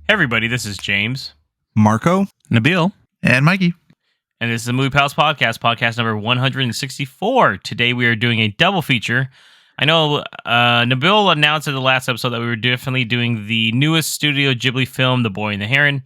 Hey everybody, this is James. Marco. Nabil. And Mikey. And this is the Movie Pals podcast number 164. Today we are doing a double feature. I know Nabil announced in the last episode that we were definitely doing the newest Studio Ghibli film, The Boy and the Heron,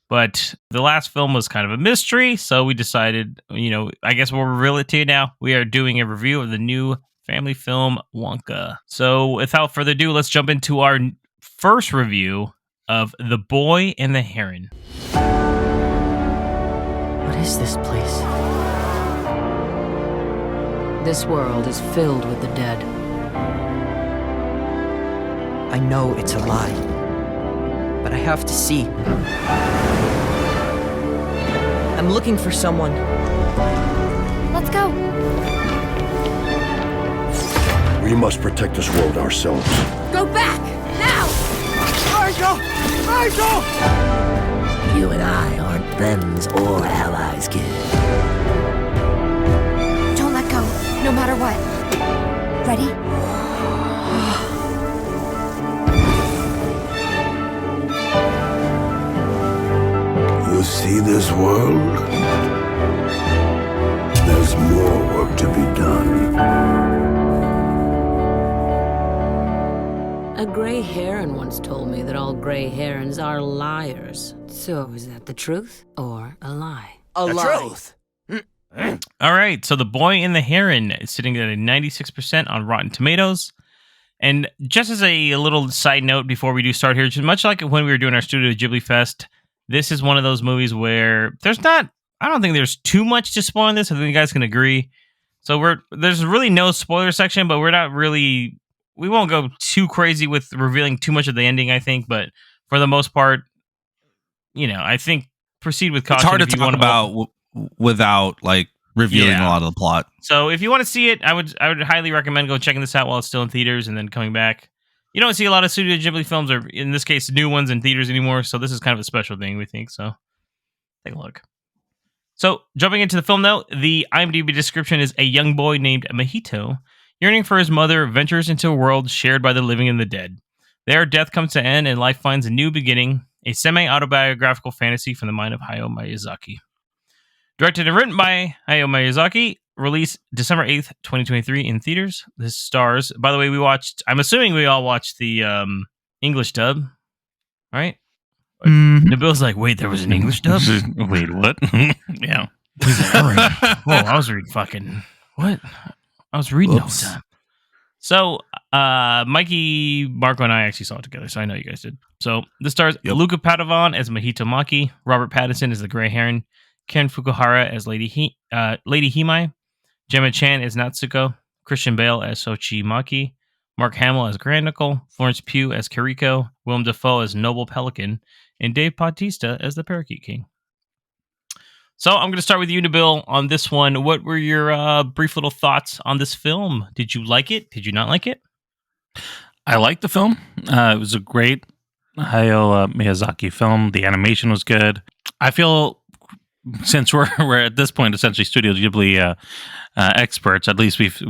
but the last film was kind of a mystery, so we decided, I guess we'll reveal it to you now. We are doing a review of the new family film, Wonka. So without further ado, let's jump into our first review of The Boy and the Heron. What is this place? This world is filled with the dead. I know it's a lie, but I have to see. I'm looking for someone. Let's go. We must protect this world ourselves. Go back, now! Michael! You and I aren't friends or allies, kid. Don't let go, no matter what. Ready? You see this world? There's more work to be done. A gray heron once told me that all gray herons are liars. So is that the truth or a lie? A lie. All right, so The Boy and the Heron is sitting at a 96% on Rotten Tomatoes. And just as a little side note before we do start here, just much like when we were doing our Studio Ghibli Fest, this is one of those movies where I don't think there's too much to spoil in this. I think you guys can agree. So there's really no spoiler section, but we won't go too crazy with revealing too much of the ending, I think. But for the most part, I think proceed with caution. It's hard to talk about without revealing a lot of the plot. So if you want to see it, I would highly recommend go checking this out while it's still in theaters and then coming back. You don't see a lot of Studio Ghibli films, or in this case, new ones in theaters anymore. So this is kind of a special thing, we think. So take a look. So jumping into the film, though, the IMDb description is a young boy named Mahito, yearning for his mother, ventures into a world shared by the living and the dead. There, death comes to an end and life finds a new beginning, a semi-autobiographical fantasy from the mind of Hayao Miyazaki. Directed and written by Hayao Miyazaki, released December 8th, 2023 in theaters. This stars, by the way, I'm assuming we all watched the English dub, right? Mm-hmm. Nabil's like, wait, there was an English dub? Wait, what? Yeah. He's like, all right. Whoa, I was reading fucking, what? I was reading all the time. So, Mikey, Marco, and I actually saw it together, so I know you guys did. So, this stars Luca Padovani as Mahito Maki, Robert Pattinson as the Grey Heron, Karen Fukuhara as Lady Himai, Gemma Chan as Natsuko, Christian Bale as Sochi Maki, Mark Hamill as Grand Uncle, Florence Pugh as Kiriko, Willem Dafoe as Noble Pelican, and Dave Bautista as the Parakeet King. So I'm going to start with you, Nabil, on this one. What were your brief little thoughts on this film? Did you like it? Did you not like it? I liked the film. It was a great Hayao Miyazaki film. The animation was good. I feel since we're at this point essentially Studio Ghibli experts, at least we've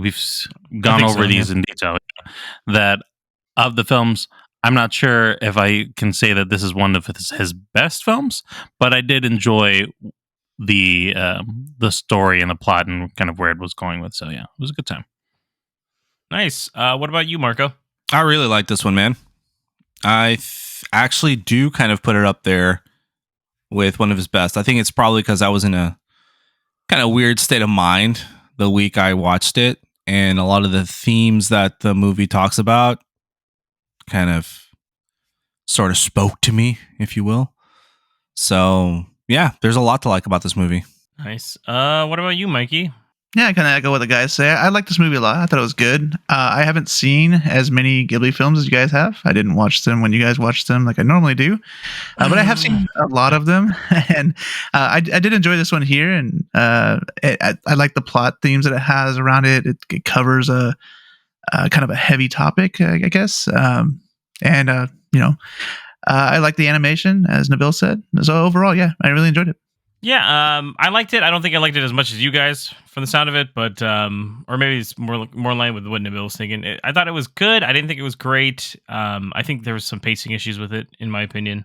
gone over these in detail, that of the films, I'm not sure if I can say that this is one of his best films, but I did enjoy the story and the plot and kind of where it was going with. So yeah, it was a good time. Nice. What about you, Marco? I really like this one, man. I actually do kind of put it up there with one of his best. I think it's probably because I was in a kind of weird state of mind the week I watched it, and a lot of the themes that the movie talks about kind of sort of spoke to me, if you will. So yeah, there's a lot to like about this movie. Nice. What about you, Mikey? Yeah, I kind of echo what the guys say. I like this movie a lot. I thought it was good. I haven't seen as many Ghibli films as you guys have. I didn't watch them when you guys watched them like I normally do. But I have seen a lot of them. And I did enjoy this one here. And I like the plot themes that it has around it. It covers a kind of a heavy topic, I guess. I like the animation, as Nabil said. So overall, yeah, I really enjoyed it. Yeah, I liked it. I don't think I liked it as much as you guys from the sound of it, but or maybe it's more in line with what Nabil was thinking. I thought it was good. I didn't think it was great. I think there was some pacing issues with it, in my opinion.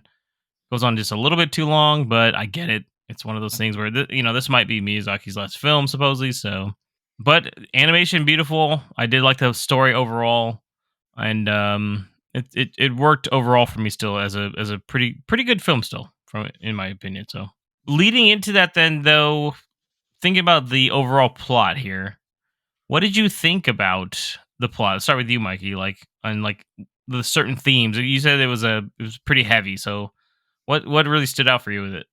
Goes on just a little bit too long, but I get it. It's one of those things where this might be Miyazaki's last film, supposedly. So, but animation beautiful. I did like the story overall, and it worked overall for me still as a pretty good film still, from in my opinion. So, leading into that, then though, thinking about the overall plot here, what did you think about the plot? Let's start with you, Mikey. On the certain themes. You said it was pretty heavy. So, what really stood out for you with it?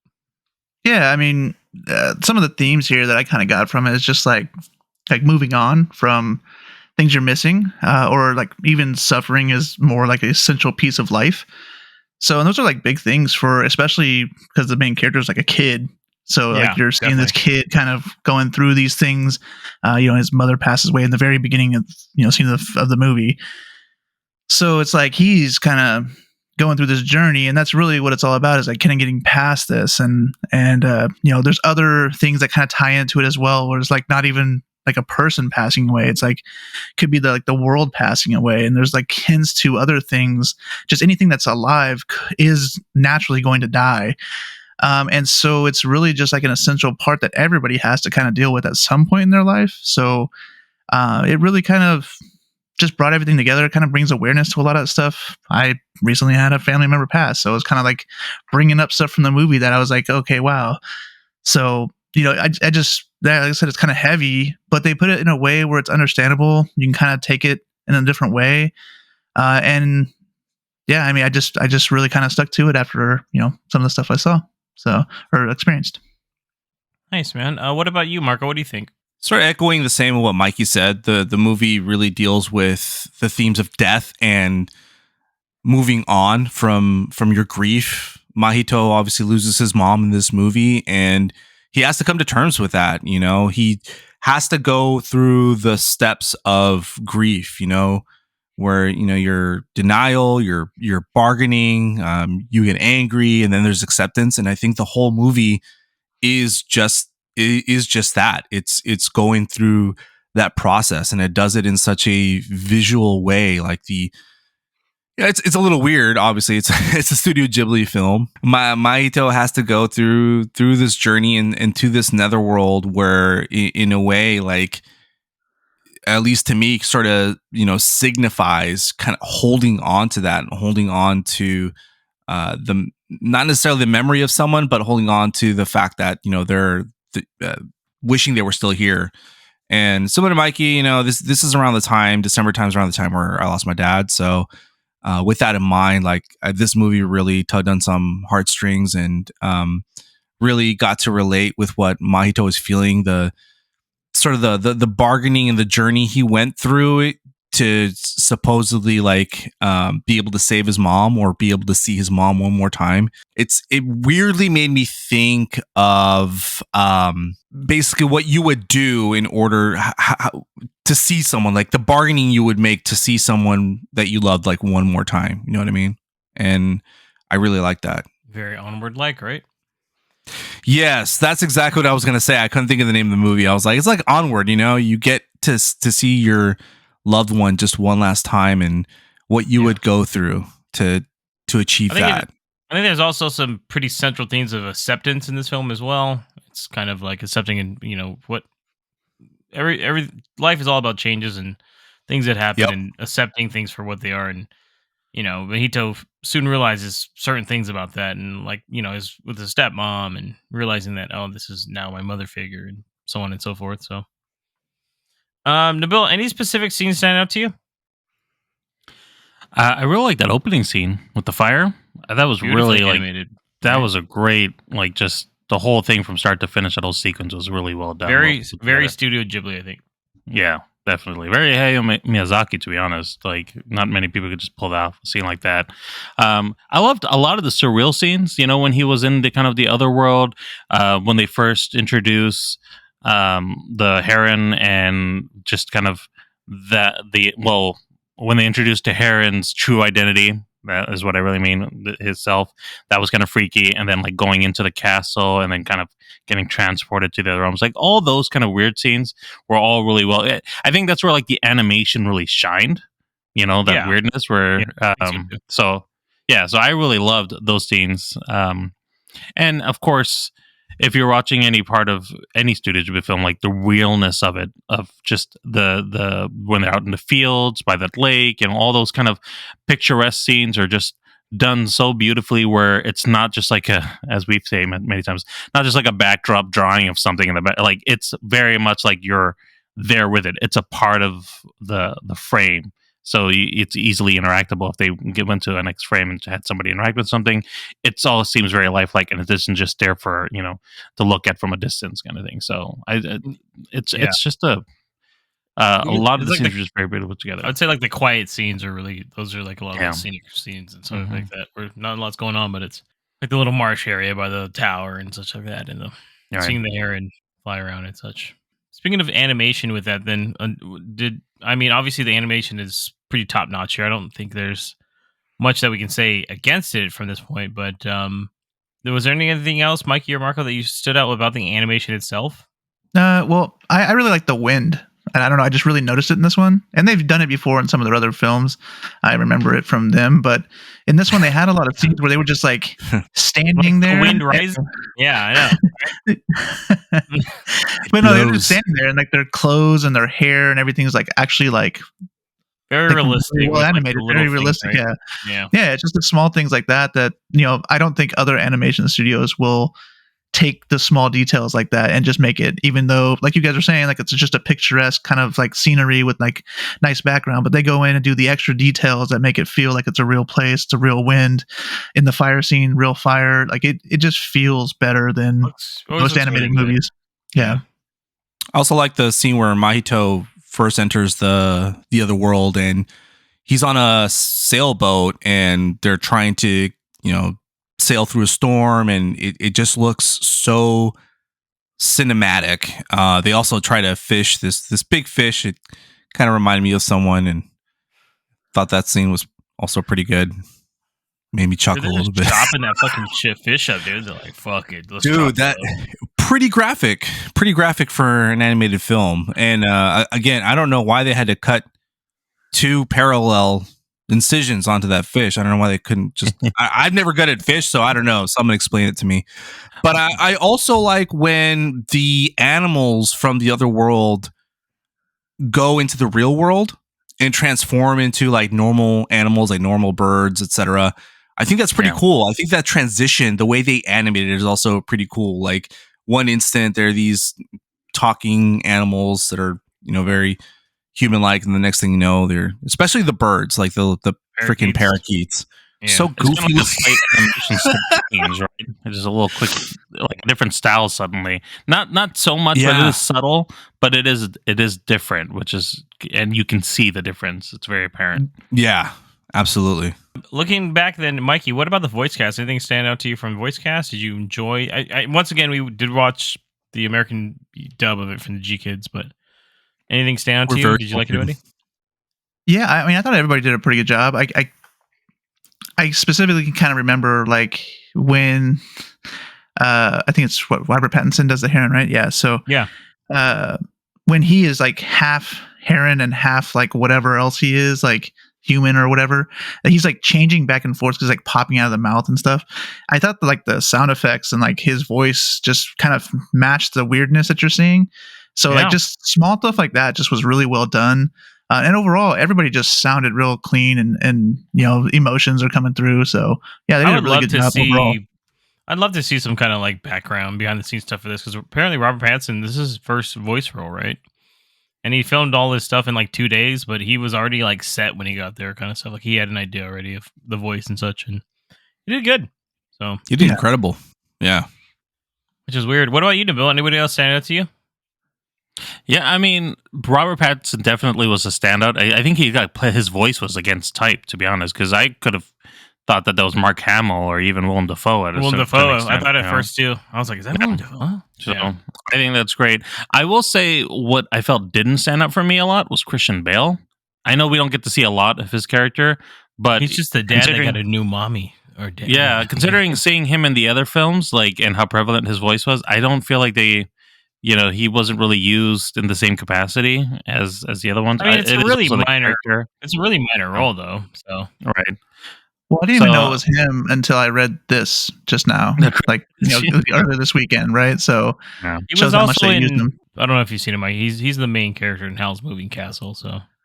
Yeah, I mean, some of the themes here that I kind of got from it is just like moving on from things you're missing, or like even suffering is more like an essential piece of life. So, and those are like big things for, especially because the main character is like a kid. So like you're seeing this kid kind of going through these things. His mother passes away in the very beginning of scene of the movie. So it's like he's kind of going through this journey, and that's really what it's all about, is like kind of getting past this. And there's other things that kind of tie into it as well, where it's like not even like a person passing away. It's like could be the world passing away, and there's like hints to other things. Just anything that's alive is naturally going to die. And so it's really just like an essential part that everybody has to kind of deal with at some point in their life. So it really kind of just brought everything together. It kind of brings awareness to a lot of stuff. I recently had a family member pass, so it was kind of like bringing up stuff from the movie that I was like, okay, wow. So, I just, like I said, it's kind of heavy, but they put it in a way where it's understandable. You can kind of take it in a different way. And yeah, I mean, I just really kind of stuck to it after, some of the stuff I saw, or experienced. Nice, man. What about you, Marco? What do you think? Sort of echoing the same of what Mikey said. The movie really deals with the themes of death and moving on from your grief. Mahito obviously loses his mom in this movie, and he has to come to terms with that. He has to go through the steps of grief, where, your denial, your bargaining, you get angry, and then there's acceptance. And I think the whole movie is just that. It's going through that process, and it does it in such a visual way. Like it's a little weird. Obviously, it's a Studio Ghibli film. Mahito has to go through this journey and to this netherworld where, in a way, like, at least to me, sort of signifies kind of holding on to that and holding on to the, not necessarily the memory of someone, but holding on to the fact that they're wishing they were still here. And similar to Mikey, this is around the time, December time's around the time where I lost my dad. So with that in mind, like, this movie really tugged on some heartstrings, and really got to relate with what Mahito was feeling, the sort of the bargaining and the journey he went through to supposedly be able to save his mom or be able to see his mom one more time. It weirdly made me think of basically what you would do in order to see someone, like the bargaining you would make to see someone that you loved like one more time. You know what I mean? And I really like that. Very Onward-like, right? Yes, that's exactly what I was going to say. I couldn't think of the name of the movie. I was like, it's like Onward, you get to see your loved one just one last time, and what you would go through to achieve that. I think there's also some pretty central themes of acceptance in this film as well. It's kind of like accepting, and what every life is all about changes and things that happen, and accepting things for what they are. And Mahito soon realizes certain things about that, and is with his stepmom, and realizing that, oh, this is now my mother figure, and so on and so forth. So, Nabil, any specific scenes stand out to you? I really like that opening scene with the fire. That was really animated. That was a great, just the whole thing from start to finish. That whole sequence was really well done. Very Studio Ghibli, I think. Yeah, definitely. Very Hayao Miyazaki, to be honest. Like, not many people could just pull off a scene like that. I loved a lot of the surreal scenes, when he was in the kind of the other world, when they first introduce the Heron, and just kind of when they introduced to Heron's true identity. That is what I really mean. Himself, that was kind of freaky, and then like going into the castle, and then kind of getting transported to the other rooms. Like, all those kind of weird scenes were all really well. I think that's where like the animation really shined. That weirdness. Where so Yeah, so I really loved those scenes. And of course, if you're watching any part of any Studio Ghibli film, like the realness of it, of just the when they're out in the fields by that lake, and all those kind of picturesque scenes are just done so beautifully, where it's not just like a, as we've said many times, not just like a backdrop drawing of something in the back. Like it's very much like you're there with it. It's a part of the frame. So it's easily interactable. If they went to a next frame and had somebody interact with something, it all seems very lifelike, and it isn't just there for to look at from a distance kind of thing. So it's just a lot of It's the like scenes are just very beautiful together. I'd say like the quiet scenes are really, those are like a lot of Yeah. the scenic scenes and stuff like that, where not a lot's going on, but it's like the little marsh area by the tower and such like that, and seeing the heron fly around and such. Speaking of animation with that, then obviously the animation is pretty top notch here. I don't think there's much that we can say against it from this point, but was there anything else, Mikey or Marco, that you stood out about the animation itself? Well, I really like the wind. And I don't know, I just really noticed it in this one. And they've done it before in some of their other films. I remember it from them. But in this one, they had a lot of scenes where they were just like standing there. The wind rising? Yeah, I know. But no, they're just standing there, and like their clothes and their hair and everything is like actually like very realistic. Well animated, very realistic. Things, right? Yeah. It's just the small things like that I don't think other animation studios will take the small details like that and just make it, even though, like you guys are saying, like it's just a picturesque kind of like scenery with like nice background, but they go in and do the extra details that make it feel like it's a real place, it's a real wind in the fire scene, real fire. Like it just feels better than most animated movies. Yeah. I also like the scene where Mahito first enters the other world, and he's on a sailboat, and they're trying to, sail through a storm, and it just looks so cinematic. They also try to fish this big fish. It kind of reminded me of someone, and thought that scene was also pretty good. Made me chuckle a little bit. Chopping that fucking shit fish up, dude. They're like, fuck it, dude. That pretty graphic for an animated film. And again, I don't know why they had to cut 2 parallel incisions onto that fish. I don't know why they couldn't just I've never gutted fish, so I don't know. Someone explain it to me. But I also like when the animals from the other world go into the real world and transform into like normal animals, like normal birds, etc. I think that's pretty cool. I think that transition, the way they animated it, is also pretty cool. Like one instant there are these talking animals that are very human-like, and the next thing you know, they're, especially the birds, like the freaking parakeets. Yeah. So goofy. It's kind of like animation scenes, right? It's just a little quick, like a different style suddenly. Not so much, but it is subtle. But it is different, which is, and you can see the difference. It's very apparent. Yeah, absolutely. Looking back, then, Mikey, what about the voice cast? Anything stand out to you from voice cast? Did you enjoy? I once again, we did watch the American dub of it from the G Kids, but anything stand out to you? Did you like it, anybody? Yeah, I mean, I thought everybody did a pretty good job. I specifically can kind of remember like when I think it's what Robert Pattinson does the Heron, right? Yeah. So when he is like half Heron and half like whatever else he is, like human or whatever, he's like changing back and forth because like popping out of the mouth and stuff. I thought that, like the sound effects and like his voice just kind of matched the weirdness that you're seeing. So like just small stuff like that just was really well done. And overall, everybody just sounded real clean, and emotions are coming through. So yeah, they did a really good job overall. I'd love to see some kind of like background behind the scenes stuff for this, because apparently Robert Pattinson, this is his first voice role, right? And he filmed all this stuff in like 2 days, but he was already like set when he got there, kind of stuff. Like he had an idea already of the voice and such, and he did good. So he did incredible. Yeah, which is weird. What about you, Nabil? Anybody else stand out to you? Yeah, I mean, Robert Pattinson definitely was a standout. I think his voice was against type, to be honest, because I could have thought that was Mark Hamill or even Willem Dafoe. Willem Dafoe, I thought at first too. I was like, is that Willem Dafoe? So I think that's great. I will say what I felt didn't stand out for me a lot was Christian Bale. I know we don't get to see a lot of his character, but he's just the dad that got a new mommy. Or dad. Yeah, considering seeing him in the other films, like, and how prevalent his voice was, I don't feel like they... he wasn't really used in the same capacity as the other ones. I mean, it's a really minor role, though. So right. Well, I didn't even know it was him until I read this just now, like earlier this weekend, right? So he was also in. I don't know if you've seen him. Mike. He's the main character in Howl's Moving Castle,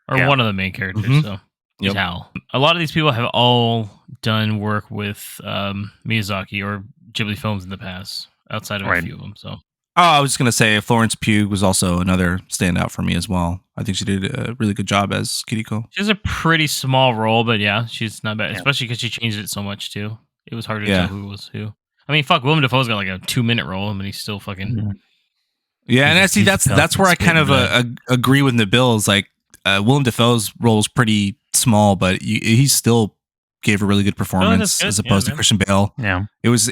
one of the main characters. So he's Hal. A lot of these people have all done work with Miyazaki or Ghibli films in the past, outside of a few of them. So. Oh, I was just gonna say Florence Pugh was also another standout for me as well. I think she did a really good job as Kiriko. She has a pretty small role, but yeah, she's not bad. Especially because she changed it so much too. It was hard to tell who was who. I mean, fuck, Willem Dafoe's got like a 2-minute role, and he's still fucking. Yeah, and I see that's where I kind of agree with Nabil. Is like Willem Dafoe's role is pretty small, but he still gave a really good performance as opposed to Christian Bale. Yeah, it was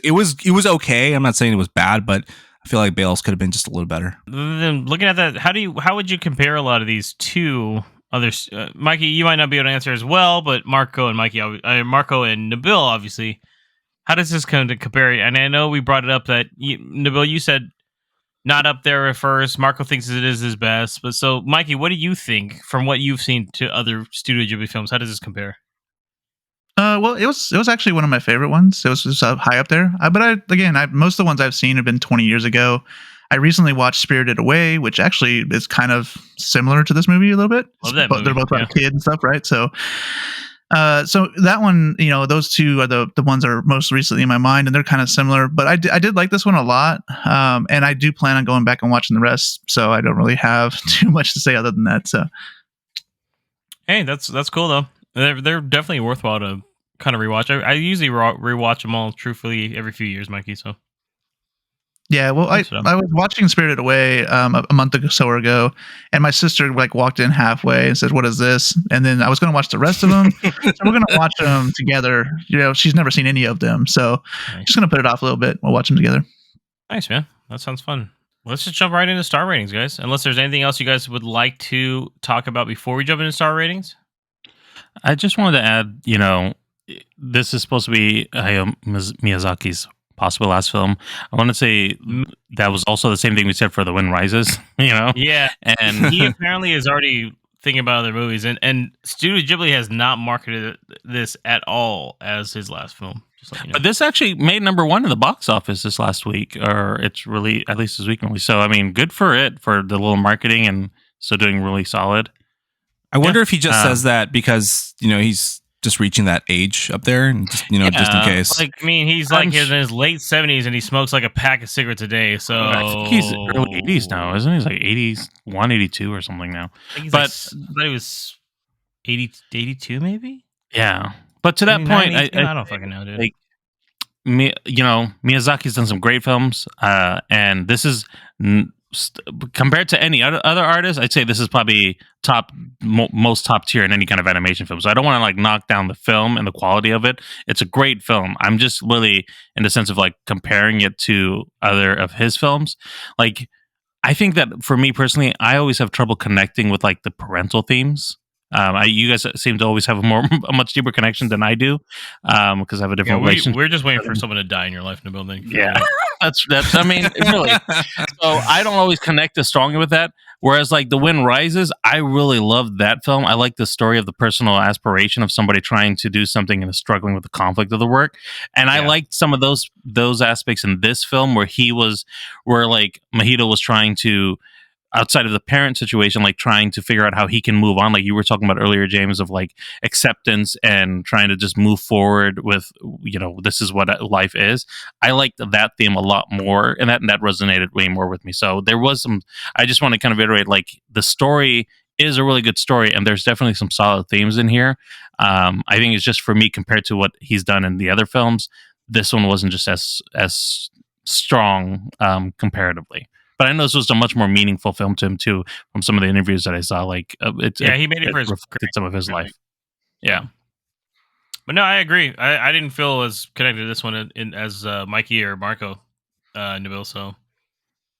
okay. I'm not saying it was bad, but I feel like Bale's could have been just a little better. Then looking at that, how would you compare a lot of these to others? Mikey, you might not be able to answer as well, but Marco and Nabil, obviously. How does this come to compare? And I know we brought it up that Nabil, you said not up there at first. Marco thinks it is his best, but so Mikey, what do you think from what you've seen to other Studio Ghibli films? How does this compare? Well, it was actually one of my favorite ones. It was just high up there. But most of the ones I've seen have been 20 years ago. I recently watched Spirited Away, which actually is kind of similar to this movie a little bit. Love that movie. They're both about a kid and stuff, right? So that one, those two are the ones that are most recently in my mind, and they're kind of similar. But I did like this one a lot, and I do plan on going back and watching the rest. So I don't really have too much to say other than that. So, hey, that's cool though. They're definitely worthwhile to kind of rewatch. I usually rewatch them all, truthfully, every few years, Mikey. So. Yeah, well, I was watching Spirited Away a month or so ago, and my sister walked in halfway and said, "What is this?" And then I was going to watch the rest of them. So we're going to watch them together. She's never seen any of them, so just going to put it off a little bit. We'll watch them together. Nice, man. That sounds fun. Let's just jump right into star ratings, guys. Unless there's anything else you guys would like to talk about before we jump into star ratings. I just wanted to add, this is supposed to be Hayao Miyazaki's possible last film. I want to say that was also the same thing we said for The Wind Rises, Yeah. And he apparently is already thinking about other movies, and Studio Ghibli has not marketed this at all as his last film. Just like, But this actually made #1 in the box office this last week, or it's really, at least this week. So, I mean, good for it, for the little marketing, and so doing really solid. I wonder if he just says that because, he's just reaching that age up there, and just, just in case. He's in his late 70s, and he smokes like a pack of cigarettes a day. So I think he's early 80s now, isn't he? He's like 81, 82 or something now. I thought he was 82, maybe. Yeah, but to that point, I don't fucking know, dude. Miyazaki's done some great films, and this is. Compared to any other artist, I'd say this is probably most top tier in any kind of animation film. So I don't want to knock down the film and the quality of it. It's a great film. I'm just really in the sense of comparing it to other of his films. I think that for me personally, I always have trouble connecting with the parental themes. You guys seem to always have a much deeper connection than I do, because I have a different relationship. We're just waiting for someone to die in your life in the building. Yeah, that's. I mean, really. So I don't always connect as strongly with that. Whereas The Wind Rises, I really loved that film. I like the story of the personal aspiration of somebody trying to do something and is struggling with the conflict of the work. And I liked some of those aspects in this film where Mahito was trying to, outside of the parent situation, trying to figure out how he can move on, you were talking about earlier, James, of acceptance and trying to just move forward with, this is what life is. I liked that theme a lot more, and that resonated way more with me. So there was I just want to kind of iterate, the story is a really good story, and there's definitely some solid themes in here. I think it's just, for me, compared to what he's done in the other films, this one wasn't just as strong comparatively. But I know this was a much more meaningful film to him too, from some of the interviews that I saw. He made it for reflected some of his life. Yeah, but no, I agree. I didn't feel as connected to this one as Mikey or Marco, Nabil. So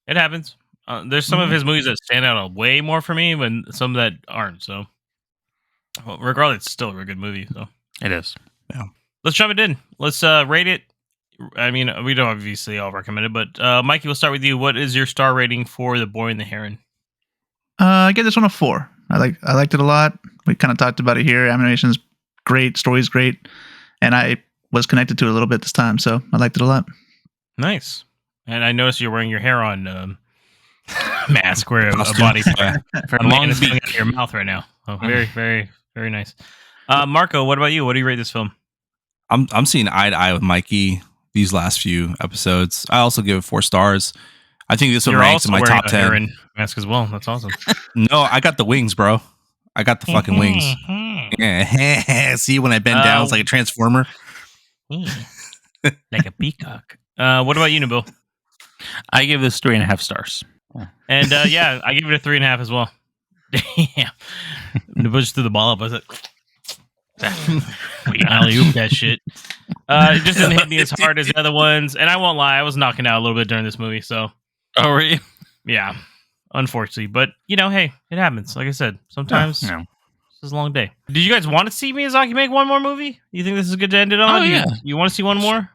it happens. There's some of his movies that stand out way more for me, and some that aren't. So, regardless, it's still a very good movie. So it is. Yeah. Let's jump it in. Let's rate it. I mean, we don't obviously all recommend it, but Mikey, we'll start with you. What is your star rating for The Boy and the Heron? I give this one a 4. I liked it a lot. We kind of talked about it here. Animation's great, story's great. and I was connected to it a little bit this time, so I liked it a lot. Nice. And I noticed you're wearing your Heron mask, where a Costume. body part For a man is coming out of your mouth right now. Oh, very, very, very nice. Marco, what about you? What do you rate this film? I'm seeing eye to eye with Mikey these last few episodes. I also give it 4 stars. I think this one You're ranks in also my wearing top a 10. Heron mask as well. That's awesome. No, I got the wings, bro. I got the fucking wings. See, when I bend down, it's like a transformer. Like a peacock. What about you, Nabil? I give this 3.5 stars. And yeah, I give it a 3.5 as well. Damn. Nabil just threw the ball up. I was like, we alley-oop that shit. It just didn't hit me as hard as the other ones. And I won't lie, I was knocking out a little bit during this movie. So, Oh, really? yeah, unfortunately. But, hey, it happens. Like I said, sometimes No. this is a long day. Did you guys want to see Miyazaki make one more movie? You think this is good to end it on? Oh, yeah. You want to see one more?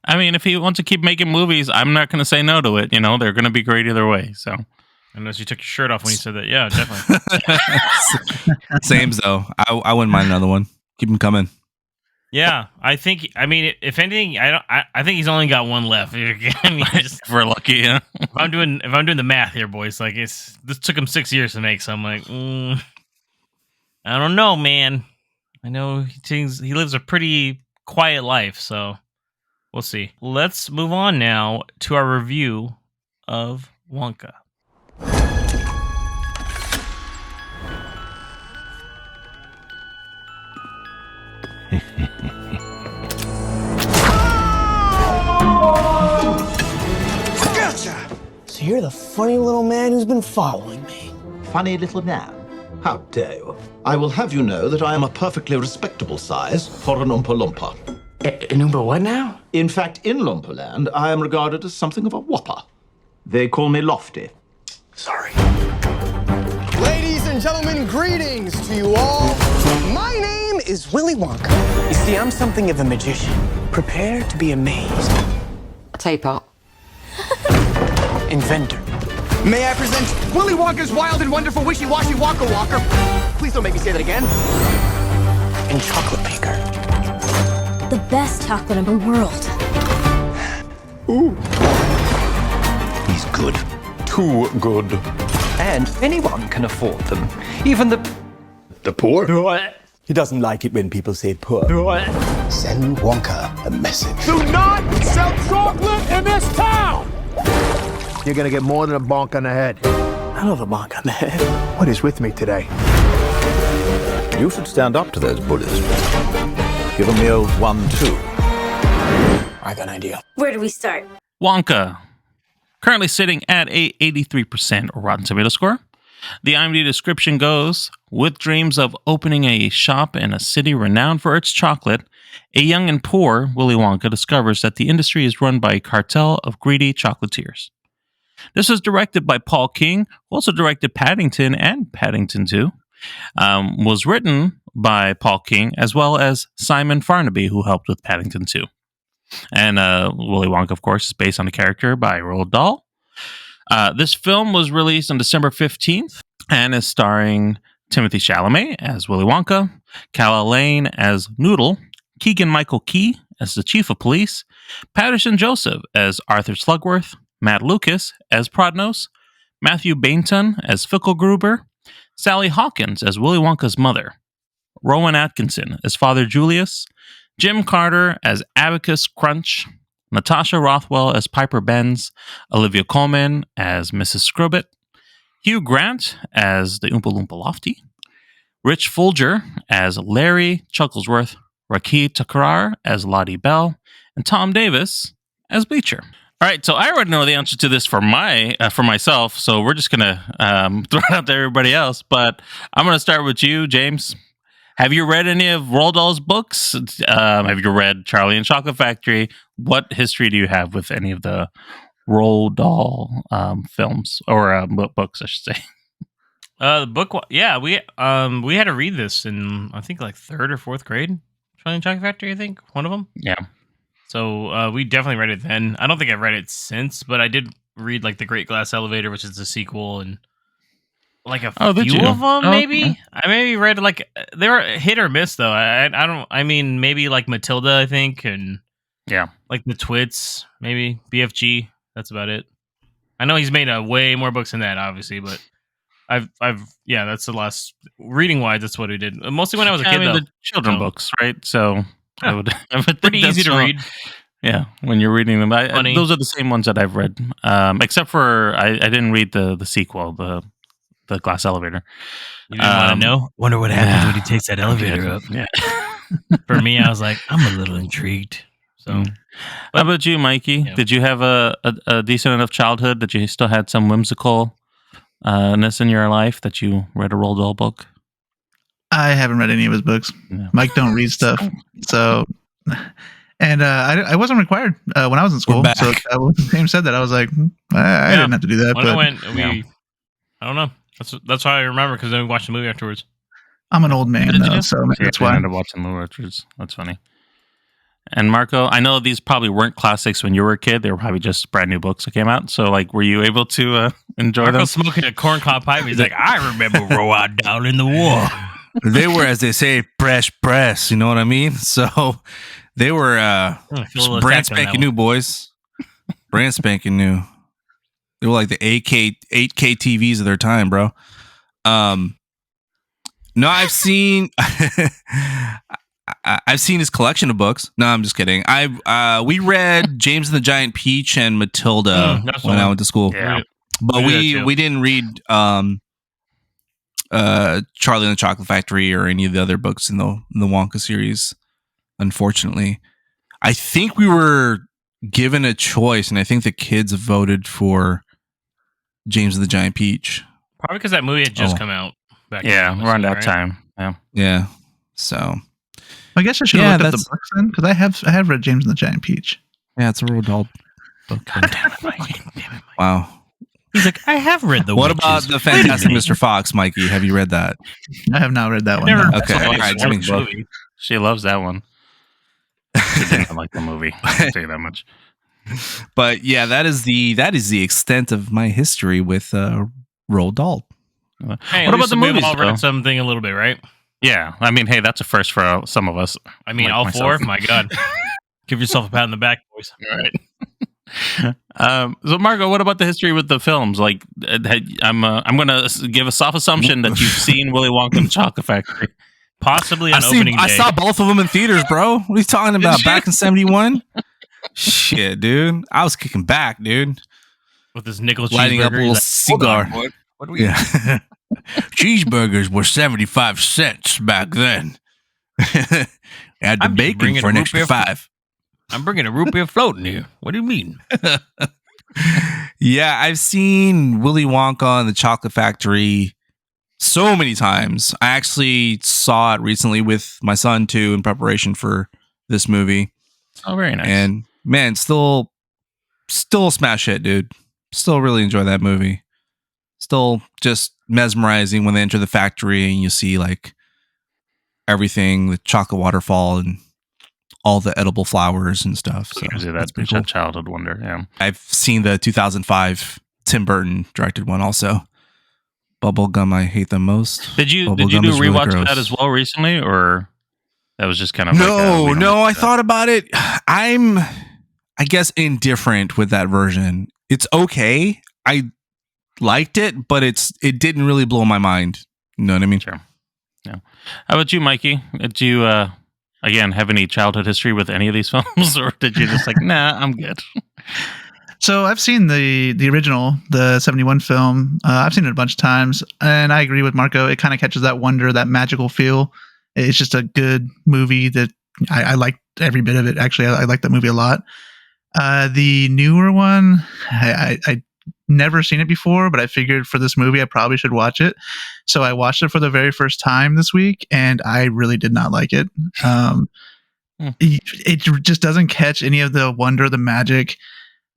I mean, if he wants to keep making movies, I'm not going to say no to it. They're going to be great either way. So, Unless you took your shirt off when you said that. Yeah, definitely. Sames though. I wouldn't mind another one. Keep them coming. Yeah, I think. I mean, if anything, I think he's only got one left. I mean, if we're lucky, yeah. if I'm doing the math here, boys, like this took him 6 years to make. So I'm like, I don't know, man. I know he lives a pretty quiet life, so we'll see. Let's move on now to our review of Wonka. So you're the funny little man who's been following me. Funny little man? How dare you? I will have you know that I am a perfectly respectable size for an Oompa Loompa. An Oompa what now? In fact, in Loompa I am regarded as something of a whopper. They call me Lofty. Sorry. Ladies and gentlemen, greetings to you all. My name is Willy Wonka. You see, I'm something of a magician. Prepare to be amazed. Teapot. Inventor. May I present Willy Wonka's wild and wonderful wishy-washy Wonka Walker? Please don't make me say that again. And chocolate maker. The best chocolate in the world. Ooh. He's good. Too good. And anyone can afford them. Even The poor? He doesn't like it when people say poor. Send Wonka a message. Do not sell chocolate in this town! You're gonna get more than a bonk on the head. I love a bonk on the head. What is with me today? You should stand up to those bullies. Give them the old 1-2. I got an idea. Where do we start? Wonka, currently sitting at a 83% Rotten Tomato score. The IMDb description goes, with dreams of opening a shop in a city renowned for its chocolate, a young and poor Willy Wonka discovers that the industry is run by a cartel of greedy chocolatiers. This was directed by Paul King, who also directed Paddington and Paddington 2. Was written by Paul King, as well as Simon Farnaby, who helped with Paddington 2. And Willy Wonka, of course, is based on a character by Roald Dahl. This film was released on December 15th and is starring Timothy Chalamet as Willy Wonka, Calla Lane as Noodle, Keegan-Michael Key as the Chief of Police, Patterson Joseph as Arthur Slugworth, Matt Lucas as Prodnos, Matthew Bainton as Fickelgruber, Sally Hawkins as Willy Wonka's mother, Rowan Atkinson as Father Julius, Jim Carter as Abacus Crunch, Natasha Rothwell as Piper Benz, Olivia Colman as Mrs. Scrubbit, Hugh Grant as the Oompa Loompa Lofty, Rich Folger as Larry Chucklesworth, Rakhi Takrar as Lottie Bell, and Tom Davis as Bleacher. All right, so I already know the answer to this for myself, so we're just gonna throw it out to everybody else. But I'm gonna start with you, James. Have you read any of Roald Dahl's books? Have you read Charlie and Chocolate Factory? What history do you have with any of the Roald Dahl films or books, I should say? The book, yeah, we had to read this in I think like 3rd or 4th grade. Charlie and Chocolate Factory, I think one of them. Yeah. So we definitely read it then. I don't think I've read it since, but I did read like The Great Glass Elevator, which is the sequel, and like a did few you? of them, Oh, maybe. okay. I maybe read like they were hit or miss though. I don't. I mean, maybe like Matilda, I think, and Yeah. like the Twits, maybe BFG. That's about it. I know he's made way more books than that, obviously, but yeah, that's the last reading wise. That's what he did. Mostly when I was a kid, though. The children books, right? So I would think Pretty easy to read. Yeah, when you're reading them, those are the same ones that I've read, except for I didn't read the sequel, the Glass Elevator. You didn't want to know? Wonder what happens when he takes that elevator up. Yeah. For me, I was like, I'm a little intrigued. So, how about you, Mikey? Yeah. Did you have a decent enough childhood that you still had some whimsicalness in your life that you read a Roald Dahl book? I haven't read any of his books. No. Mike don't read stuff, so. And I wasn't required when I was in school. So when James said that, I was like, I didn't have to do that. When but I went, I don't know. That's how I remember because then we watched the movie afterwards. I'm an old man, though, so that's why. I ended up watching the Richards. That's funny. And Marco, I know these probably weren't classics when you were a kid. They were probably just brand new books that came out. So, like, were you able to enjoy them? Marco's smoking a corncob pipe. He's like, I remember Roald Dahl in the war. They were, as they say, fresh press. You know what I mean? So they were brand spanking new, boys. Brand spanking new. They were like the 8K TVs of their time, bro. No, I've seen I've seen his collection of books. No, I'm just kidding. We read James and the Giant Peach and Matilda when I went to school. Yeah. But we didn't read Charlie and the Chocolate Factory or any of the other books in the Wonka series, unfortunately. I think we were given a choice, and I think the kids voted for James and the Giant Peach. Probably because that movie had just come out. Back around that time. Yeah. So I guess I should have looked up the books then, because I have read James and the Giant Peach. Yeah, it's a Roald Dahl book. Wow. He's like, I have read the What Witches. about the Fantastic Mr. Fox, Mikey? Have you read that? I have not read that one. Never. No. Okay. All right. Just make sure. She loves that one. She didn't like the movie. I'll tell you that much. But yeah, that is the extent of my history with Roald Dahl. Hey, what about the we've movies? all read though? something a little bit, right? Yeah, I mean, hey, that's a first for some of us. I mean, like all myself. 4. My God, give yourself a pat on the back, boys. All right. So, Marco, what about the history with the films? Like, I'm going to give a soft assumption that you've seen Willy Wonka and the Chocolate Factory. Possibly on opening day. I saw both of them in theaters, bro. What are you talking about? Back in 71? Shit, dude. I was kicking back, dude. With his nickel Lighting up a little cheeseburger. cigar. What do we? Yeah. Cheeseburgers were 75 cents back then. Add the bacon for an extra 5. I'm bringing a root beer float in here. What do you mean? Yeah, I've seen Willy Wonka and the Chocolate Factory so many times. I actually saw it recently with my son too in preparation for this movie. Oh, very nice. And man, still a smash hit, dude. Still really enjoy that movie. Still just mesmerizing when they enter the factory and you see like everything, the chocolate waterfall and all the edible flowers and stuff. So that's pretty cool. Childhood wonder. Yeah, I've seen the 2005 Tim Burton directed one also. Bubblegum, I hate them most. Did you Bubblegum do a is really rewatch of gross. that as well recently, or that was just kind of no? I thought about it. I guess indifferent with that version. It's okay. I liked it, but it didn't really blow my mind. You know what I mean? Sure. Yeah. How about you, Mikey? Did you again have any childhood history with any of these films, or did you just like, nah, I'm good? So I've seen the original, the 71 film. I've seen it a bunch of times, and I agree with Marco. It kind of catches that wonder, that magical feel. It's just a good movie that I liked every bit of it. Actually, I like that movie a lot. The newer one, I never seen it before, but I figured for this movie I probably should watch it. So I watched it for the very first time this week, and I really did not like it. It just doesn't catch any of the wonder, the magic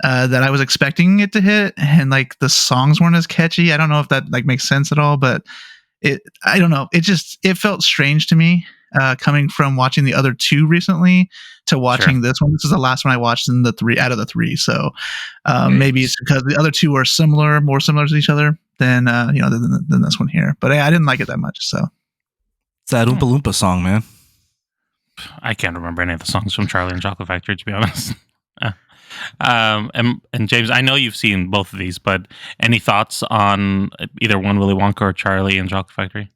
that I was expecting it to hit, and like the songs weren't as catchy. I don't know if that like makes sense at all, but I don't know. It felt strange to me coming from watching the other two recently to watching this one. This is the last one I watched in the 3 out of the 3. So maybe it's because the other two are more similar to each other. than than this one here. But I didn't like it that much. So it's that Oompa Loompa song, man. I can't remember any of the songs from Charlie and Chocolate Factory, to be honest. And James, I know you've seen both of these, but any thoughts on either one, Willy Wonka or Charlie and Chocolate Factory?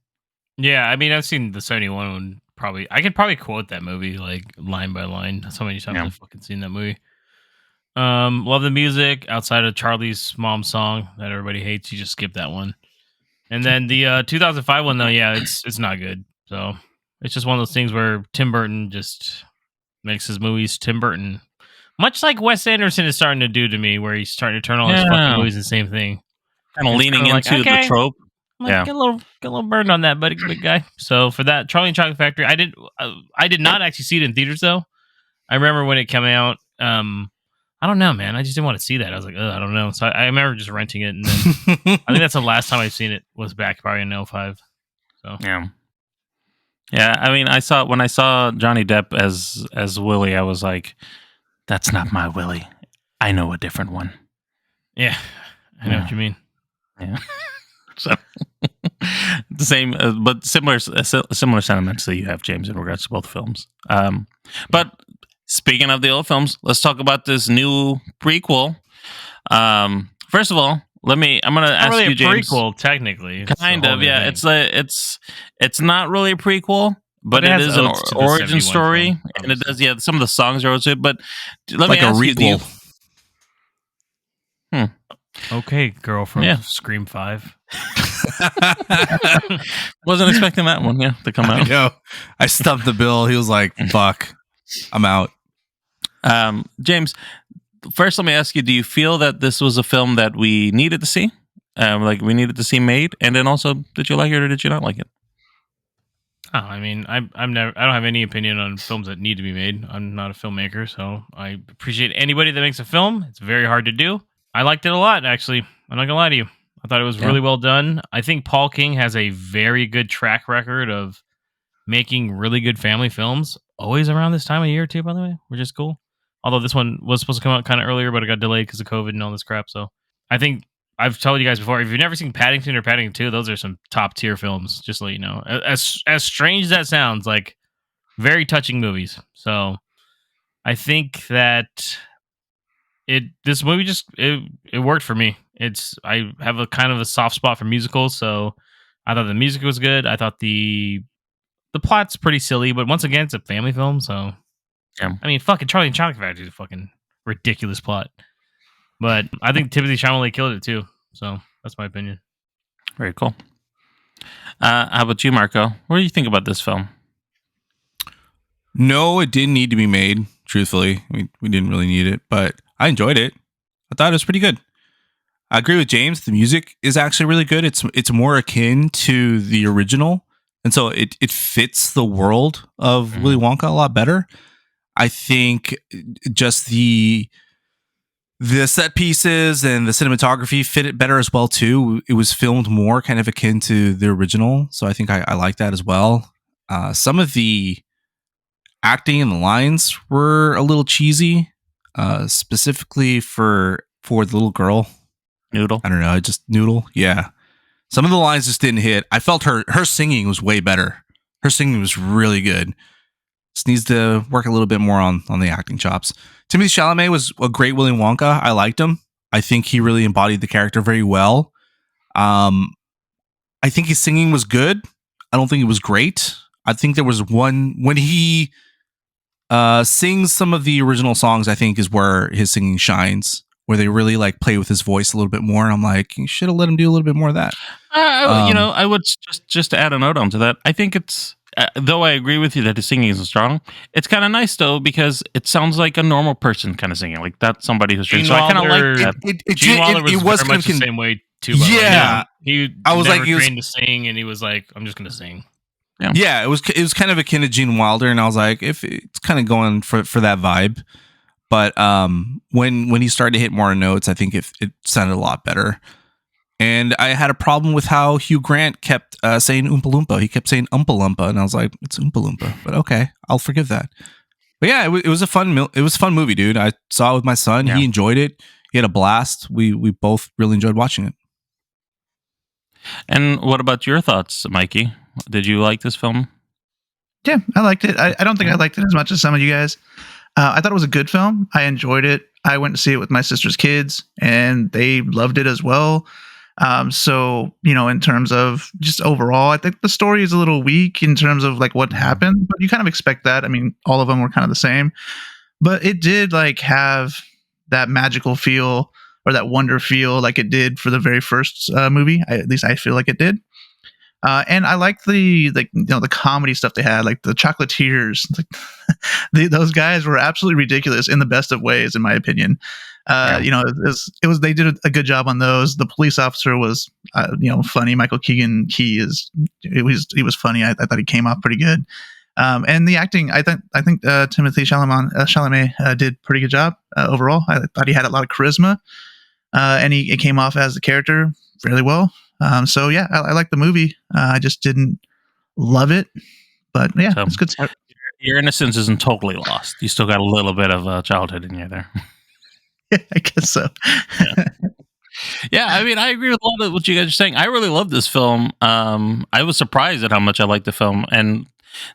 Yeah, I mean, I've seen the 71 one. I could probably quote that movie like line by line. So many times I've fucking seen that movie. Love the music outside of Charlie's mom's song that everybody hates. You just skip that one. And then the 2005 one, though, yeah, it's not good. So it's just one of those things where Tim Burton just makes his movies Tim Burton. Much like Wes Anderson is starting to do to me, where he's starting to turn all his fucking movies the same thing. Kind of leaning into the trope. Get a little burned on that, big guy. So for that, Charlie and Chocolate Factory, I did not actually see it in theaters though. I remember when it came out. I don't know, man. I just didn't want to see that. I was like, I don't know. So I remember just renting it, and then I think that's the last time I've seen it was back probably in 2005. So yeah. I mean, when I saw Johnny Depp as Willie, I was like, that's not my Willie. I know a different one. Yeah, I know what you mean. Yeah. So the same, but similar sentiments that you have, James, in regards to both films. But speaking of the old films, let's talk about this new prequel. First of all, I'm going to ask really you, James. Prequel, technically, kind of, yeah. It's not really a prequel, but it is an origin story, film, and it does. Yeah, some of the songs are also. But let me ask you. Okay, girl from Scream 5. Wasn't expecting that one, to come out. I stumped the bill. He was like, "Fuck, I'm out." James, first, let me ask you: do you feel that this was a film that we needed to see, we needed to see made? And then also, did you like it or did you not like it? Oh, I mean, I don't have any opinion on films that need to be made. I'm not a filmmaker, so I appreciate anybody that makes a film. It's very hard to do. I liked it a lot, actually. I'm not gonna lie to you. I thought it was really well done. I think Paul King has a very good track record of making really good family films. Always around this time of year, too, by the way, which is cool. Although this one was supposed to come out kind of earlier, but it got delayed because of COVID and all this crap. So I think I've told you guys before, if you've never seen Paddington or Paddington 2, those are some top tier films, just to let you know. As strange as that sounds, like very touching movies. So I think that this movie just it worked for me. I have a kind of a soft spot for musicals, so I thought the music was good. I thought the plot's pretty silly, but once again, it's a family film, so I mean, fucking Charlie and Chocolate Factory is a fucking ridiculous plot. But I think Timothée Chalamet killed it too, so that's my opinion. Very cool. How about you, Marco? What do you think about this film? No, it didn't need to be made. Truthfully, we didn't really need it, but I enjoyed it. I thought it was pretty good. I agree with James. The music is actually really good. It's more akin to the original, and so it fits the world of Willy Wonka a lot better. I think just the set pieces and the cinematography fit it better as well too. It was filmed more kind of akin to the original, so I think I like that as well. Some of the acting and the lines were a little cheesy, specifically for the little girl. Noodle. I don't know, just Noodle. Yeah. Some of the lines just didn't hit. I felt her singing was way better. Her singing was really good. Just needs to work a little bit more on the acting chops. Timothée Chalamet was a great Willy Wonka. I liked him. I think he really embodied the character very well. I think his singing was good. I don't think it was great. I think there was one when he sings some of the original songs, I think is where his singing shines, where they really like play with his voice a little bit more. And I'm like, you should have let him do a little bit more of that. I would just add a note onto that. I think it's, though I agree with you that his singing isn't strong, it's kind of nice though, because it sounds like a normal person kind of singing, like that's somebody who's singing. So I kind of like that. Gene Wilder was very much the same way too. Yeah. I was like, he was trained to sing, and he was like, I'm just going to sing. Yeah, it was kind of akin to Gene Wilder, and I was like, if it's kind of going for that vibe. But when he started to hit more notes, I think it sounded a lot better. And I had a problem with how Hugh Grant kept saying Oompa Loompa. He kept saying Oompa Loompa, and I was like, it's Oompa Loompa. But okay, I'll forgive that. But yeah, it was a fun movie, dude. I saw it with my son. Yeah. He enjoyed it. He had a blast. We both really enjoyed watching it. And what about your thoughts, Mikey? Did you like this film? Yeah, I liked it. I don't think I liked it as much as some of you guys. I thought it was a good film. I enjoyed it. I went to see it with my sister's kids, and they loved it as well. So, in terms of just overall, I think the story is a little weak in terms of like what happened, but you kind of expect that. I mean, all of them were kind of the same, but it did like have that magical feel or that wonder feel like it did for the very first movie. At least I feel like it did. And I like the comedy stuff they had, like the chocolatiers. Those guys were absolutely ridiculous in the best of ways, in my opinion. It was they did a good job on those. The police officer was funny. Michael Keegan Key he was funny. I thought he came off pretty good. And the acting, I think Timothée Chalamet did pretty good job overall. I thought he had a lot of charisma, and he came off as the character fairly well. So yeah, I like the movie. I just didn't love it, but yeah, it's good. Your innocence isn't totally lost. You still got a little bit of childhood in you there. Yeah, I guess so. Yeah, I mean, I agree with a lot of what you guys are saying. I really love this film. I was surprised at how much I liked the film, and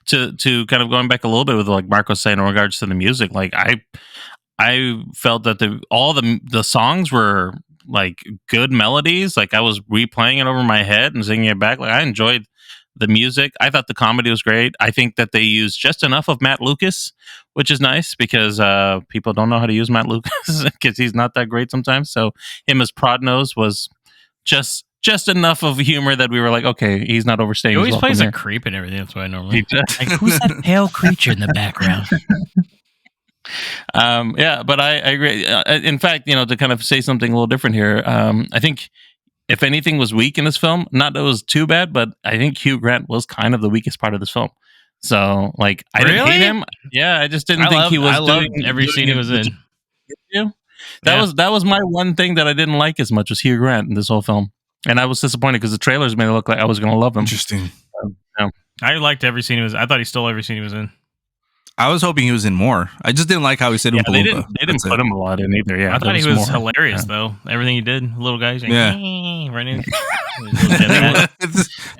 to kind of going back a little bit with like Mark was saying in regards to the music, like I felt that all the songs were like good melodies. Like I was replaying it over my head and singing it back. Like I enjoyed the music. I thought the comedy was great. I think that they used just enough of Matt Lucas, which is nice because people don't know how to use Matt Lucas because he's not that great sometimes. So him as Prodnose was just enough of humor that we were like, okay, he's not overstaying. He always plays a creep and everything. That's why I normally like, who's that pale creature in the background? Yeah, but I agree. In fact, to kind of say something a little different here, I think if anything was weak in this film, not that it was too bad, but I think Hugh Grant was kind of the weakest part of this film. So, like, I didn't hate him. Yeah, I just didn't think he was. I loved every scene he was in. That was my one thing that I didn't like as much was Hugh Grant in this whole film, and I was disappointed because the trailers made it look like I was going to love him. Interesting. I liked every scene he was. I thought he stole every scene he was in. I was hoping he was in more. I just didn't like how he said Oompa Loompa. They didn't put him a lot in either. Yeah, I thought he was hilarious though. Everything he did, little guys, like, running.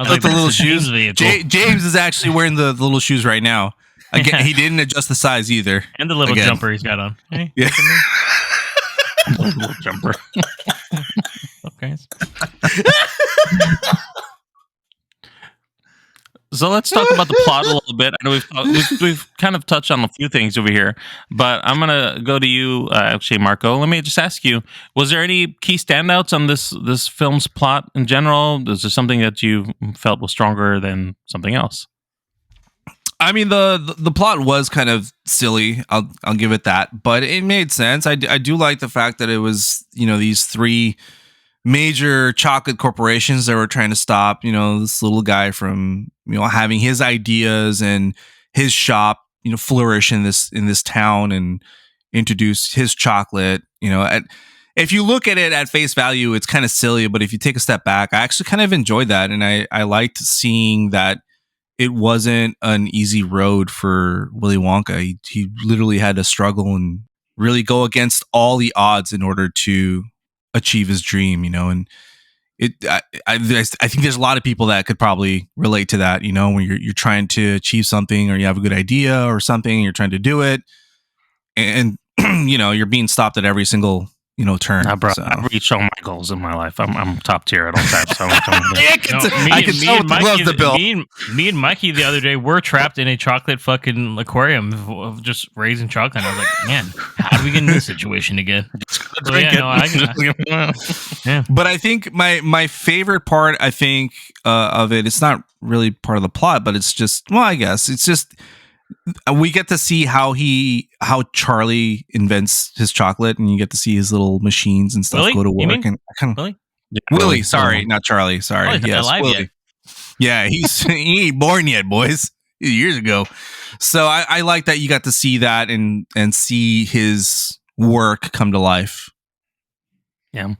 Like the little shoes. James is actually wearing the little shoes right now. Again, he didn't adjust the size either. And the little jumper he's got on. Hey, yeah. Little jumper. Okay. So let's talk about the plot a little bit. I know we've kind of touched on a few things over here, but I'm gonna go to you, actually, Marco. Let me just ask you: was there any key standouts on this film's plot in general? Is there something that you felt was stronger than something else? I mean, the plot was kind of silly. I'll give it that, but it made sense. I do like the fact that it was these three major chocolate corporations that were trying to stop this little guy from having his ideas and his shop flourish in this town and introduce his chocolate. If you look at it at face value, it's kind of silly, but if you take a step back, I actually kind of enjoyed that, and I liked seeing that it wasn't an easy road for Willy Wonka. He literally had to struggle and really go against all the odds in order to achieve his dream, and I think there's a lot of people that could probably relate to that, when you're trying to achieve something or you have a good idea or something and you're trying to do it and you're being stopped at every single turn. Bro, I've reached all my goals in my life. I'm top tier at all times. So me and Mikey the other day were trapped in a chocolate fucking aquarium of just raising chocolate. And I was like, man, how do we get in this situation again? Yeah. But I think my favorite part, of it's not really part of the plot, but it's just, well, I guess it's just we get to see how Charlie invents his chocolate, and you get to see his little machines and stuff go to work. And Willie, sorry, not Charlie. Sorry, yes, Willie. Yeah, he ain't born yet, boys. Years ago. So I like that you got to see that and see his work come to life. Yeah,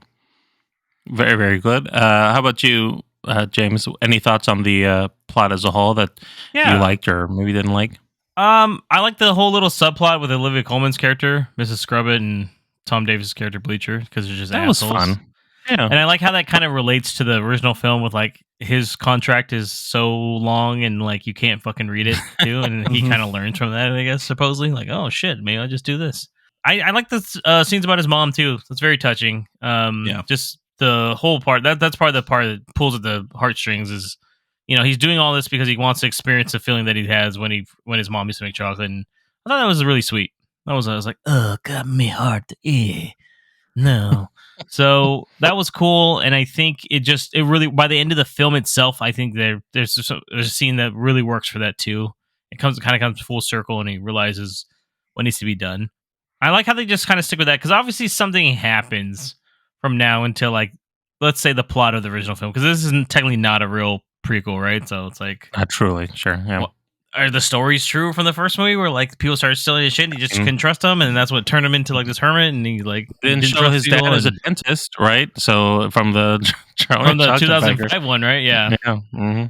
very, very good. How about you, James? Any thoughts on the plot as a whole that you liked or maybe didn't like? I like the whole little subplot with Olivia Colman's character, Mrs. Scrubbit, and Tom Davis' character Bleacher, because they're just assholes. Was fun. Yeah. And I like how that kind of relates to the original film with like his contract is so long and like you can't fucking read it too. And he kind of learns from that, I guess, supposedly. Like, oh shit, maybe I'll just do this. I like the scenes about his mom too. It's very touching. Just the whole part. That's probably the part that pulls at the heartstrings is, he's doing all this because he wants to experience the feeling that he has when his mom used to make chocolate. And I thought that was really sweet. I was like, oh, got me heart. No. So that was cool, and I think it really by the end of the film itself, I think there's a scene that really works for that too. It kind of comes full circle, and he realizes what needs to be done. I like how they just kind of stick with that because obviously something happens from now until like let's say the plot of the original film because this isn't technically not a real prequel, right? So it's like not truly, sure, yeah. Well, are the stories true from the first movie where like people started stealing his shit and he just couldn't trust them and that's what turned him into like this hermit and he like didn't show his dad as a dentist, right? So from the 2005 one, right? Yeah. Mm-hmm.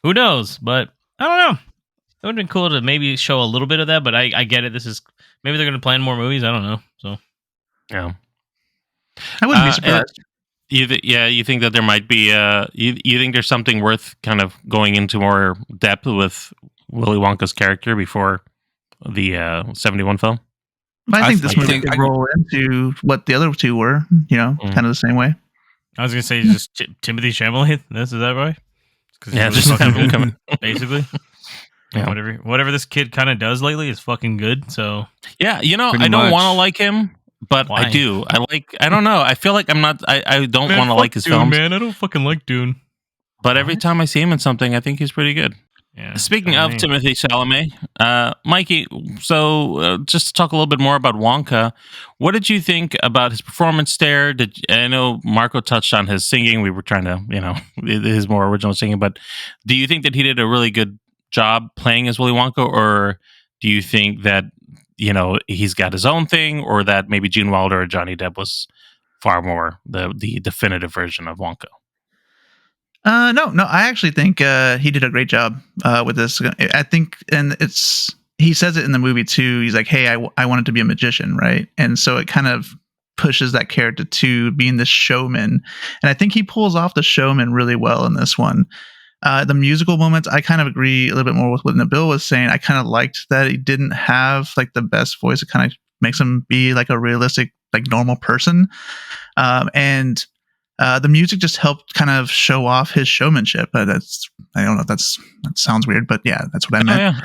Who knows? But I don't know. It would have been cool to maybe show a little bit of that, but I get it. This is maybe they're going to plan more movies. I don't know. So yeah, I wouldn't be surprised. You think that there might be you think there's something worth kind of going into more depth with Willy Wonka's character before the 71 film? I think this movie could roll into what the other two were, kind of the same way. I was going to say just Timothy Chalamet. Is that right? Yeah, just coming. Basically. Yeah. Whatever this kid kind of does lately is fucking good. So yeah, I don't want to like him, but why? I do. I don't know. I feel like I'm not. I don't want to like his films. Man, I don't fucking like Dune. But every time I see him in something, I think he's pretty good. Yeah. Speaking of Timothy Chalamet, Mikey, so just to talk a little bit more about Wonka, what did you think about his performance there? I know Marco touched on his singing. We were trying to, his more original singing, but do you think that he did a really good job playing as Willy Wonka, or do you think that, he's got his own thing, or that maybe Gene Wilder or Johnny Depp was far more the definitive version of Wonka? No. I actually think he did a great job with this. I think, and he says it in the movie too. He's like, "Hey, I wanted to be a magician, right?" And so it kind of pushes that character to being this showman. And I think he pulls off the showman really well in this one. The musical moments, I kind of agree a little bit more with what Nabil was saying. I kind of liked that he didn't have like the best voice. It kind of makes him be like a realistic, like normal person. And the music just helped kind of show off his showmanship. I don't know if that sounds weird, but yeah, that's what I meant.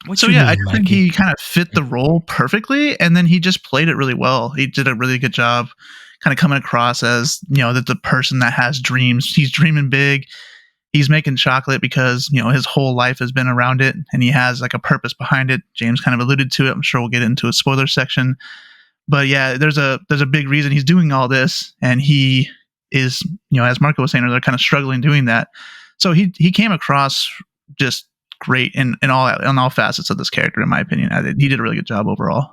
I think he kind of fit the role perfectly, and then he just played it really well. He did a really good job kind of coming across as, that the person that has dreams. He's dreaming big. He's making chocolate because, his whole life has been around it, and he has like a purpose behind it. James kind of alluded to it. I'm sure we'll get into a spoiler section. But yeah, there's a big reason he's doing all this, and he is, as Marco was saying, they're kind of struggling doing that. So he came across just great in all facets of this character, in my opinion. He did a really good job overall.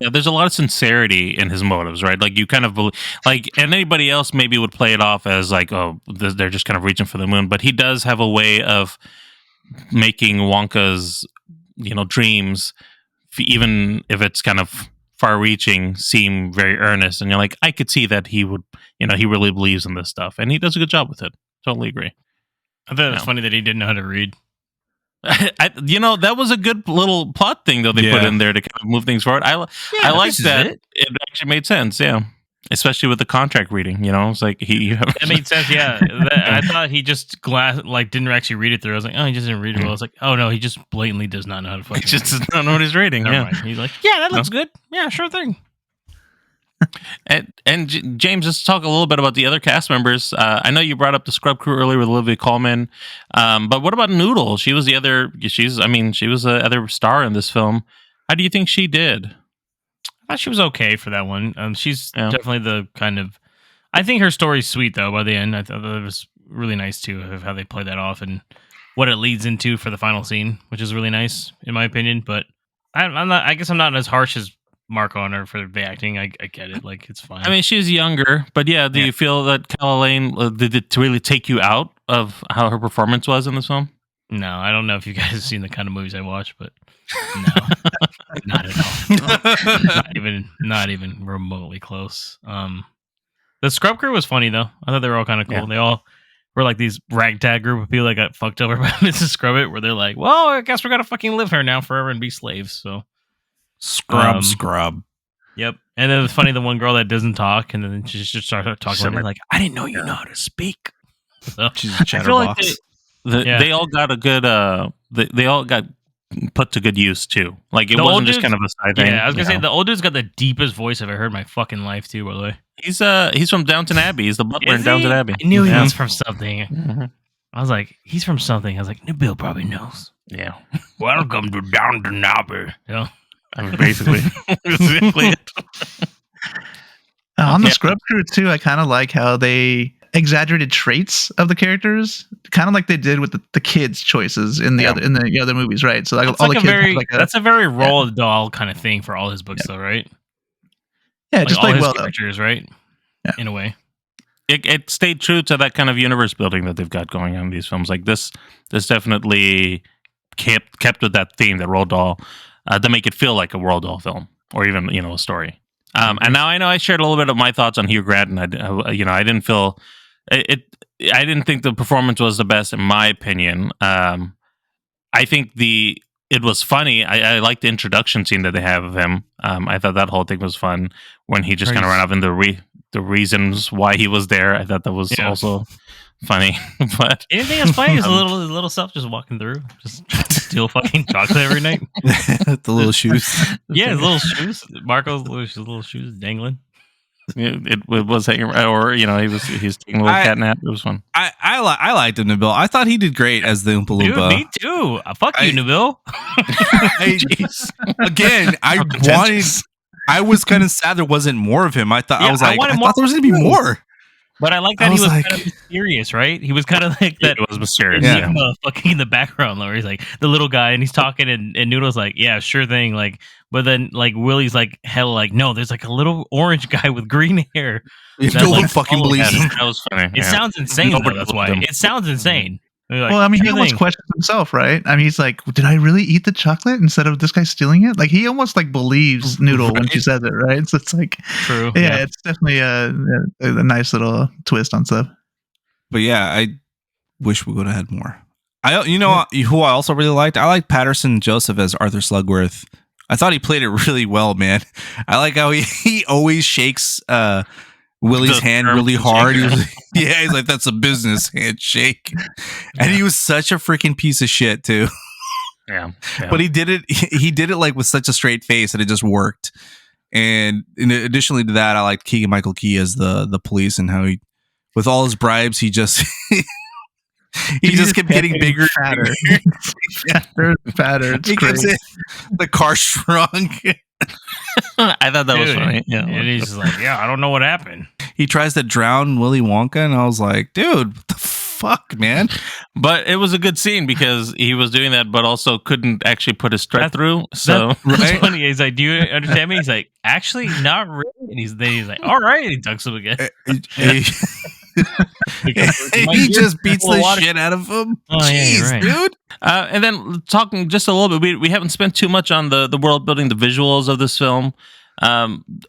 Yeah, there's a lot of sincerity in his motives, right? Like you kind of believe, and anybody else maybe would play it off as like, oh, they're just kind of reaching for the moon. But he does have a way of making Wonka's, dreams, even if it's kind of far-reaching, seem very earnest. And you're like, I could see that he would, he really believes in this stuff, and he does a good job with it. Totally agree. I thought it was funny that he didn't know how to read. That was a good little plot thing though they put in there to kind of move things forward. I like that. It actually made sense. Yeah, especially with the contract reading. It's like that made sense. Yeah, I thought he just didn't actually read it through. I was like, oh, he just didn't read it well. I was like, oh no, he just blatantly does not know how to fucking. He just does not know what he's reading. Never mind. He's like, yeah, that looks good. Yeah, sure thing. And James, let's talk a little bit about the other cast members. I know you brought up the Scrub Crew earlier with Olivia Colman, but what about Noodle? She was the other. She was the other star in this film. How do you think she did? I thought she was okay for that one. She's definitely the kind of. I think her story's sweet though. By the end, I thought it was really nice too of how they play that off and what it leads into for the final scene, which is really nice in my opinion. But I'm not. I guess I'm not as harsh as Mark on her for the acting. I get it. Like, it's fine. I mean, she's younger, but yeah, do you feel that Caroline did it to really take you out of how her performance was in this film? No, I don't know if you guys have seen the kind of movies I watch, but no, not at all. Not even remotely close. The The scrub crew was funny though. I thought they were all kind of cool. Yeah. They all were like these ragtag group of people that got fucked over by Mrs. Scrubbit, where they're like, "Well, I guess we're gonna fucking live here now forever and be slaves." So Scrub. Yep. And then it's funny, the one girl that doesn't talk, and then she just started talking like, "I didn't know you know how to speak." So She's a I feel like chatterbox. they all got a good. They all got put to good use too. Like it The wasn't old just dude's- kind of a side thing. Yeah, I was gonna you say know. the old dude's got the deepest voice I've ever heard in my fucking life too. By the way, He's from Downton Abbey. He's the butler in Is Downton he? Abbey. I knew he Yeah. was from something. Mhm. I was like, he's from something. I was like, Bill probably knows. Yeah. Welcome to Downton Abbey. You know? I mean, basically, exactly it. On the scrub crew too, I kind of like how they exaggerated traits of the characters, kind of like they did with the kids' choices in the other movies, right? So like That's all like the a kids, very have that's a very Roald Dahl kind of thing for all his books, though, right? yeah, Like just all like his well, characters, right? In a way. It stayed true to that kind of universe building that they've got going on in these films. Like this definitely kept with that theme, that Roald Dahl, to make it feel like a Roald Dahl film or even a story. And now I know I shared a little bit of my thoughts on Hugh Grant, and I didn't feel it. I didn't think the performance was the best, in my opinion. I think it was funny. I liked the introduction scene that they have of him. I thought that whole thing was fun when he just kind of ran off in the reasons why he was there. I thought that was also funny. But anything that's funny is his little stuff just walking through, just steal fucking chocolate every night. The little shoes. Yeah, his little shoes. Marco's little shoes dangling. It was hanging, or he was taking a little cat nap. It was fun. I liked him, Nabil. I thought he did great as the Oompa Dude, Loompa. me too. Fuck you, Nabil. Again, I was kind of sad there wasn't more of him. I thought Yeah, I wanted thought there was gonna be more. But I like that he was kind of mysterious, right? He was kind of like that. It was mysterious. Yeah. Fucking in the background, where he's like the little guy, and he's talking, and Noodle's like, "Yeah, sure thing." Like, but then like Willie's like, "Hell, like no, there's like a little orange guy with green hair." No one fucking believes him. That was funny. It sounds insane. Nobody Though, that's why believed him. it sounds insane. Like, well, I mean, he sure almost thing. questions himself, right? I mean, he's like, "Did I really eat the chocolate instead of this guy stealing it?" Like, he almost like believes Noodle when she says it, right? So it's like, true. Yeah, it's definitely a nice little twist on stuff. But yeah, I wish we would have had more. Who I also really liked? I liked Patterson Joseph as Arthur Slugworth. I thought he played it really well, man. I like how he always shakes Willie's hand really hard. He's like, that's a business handshake. And he was such a freaking piece of shit too. Yeah. But he did it like with such a straight face that it just worked. And additionally to that, I liked Keegan Michael Key as the police, and how he, with all his bribes, he just he just kept getting bigger and fatter. Fatter. It's great. The car shrunk. I thought that was funny. Yeah. And he's just like, "Yeah, I don't know what happened." He tries to drown Willy Wonka, and I was like, dude, what the fuck, man? But it was a good scene because he was doing that, but also couldn't actually put his thread through. So That's funny. He's like, "Do you understand me?" He's like, "Actually, not really." And he's like, "All right." And he ducks him again. He just beats the shit out of him. Oh, yeah, Jeez, you're right. dude. And then talking just a little bit, we haven't spent too much on the world building, the visuals of this film.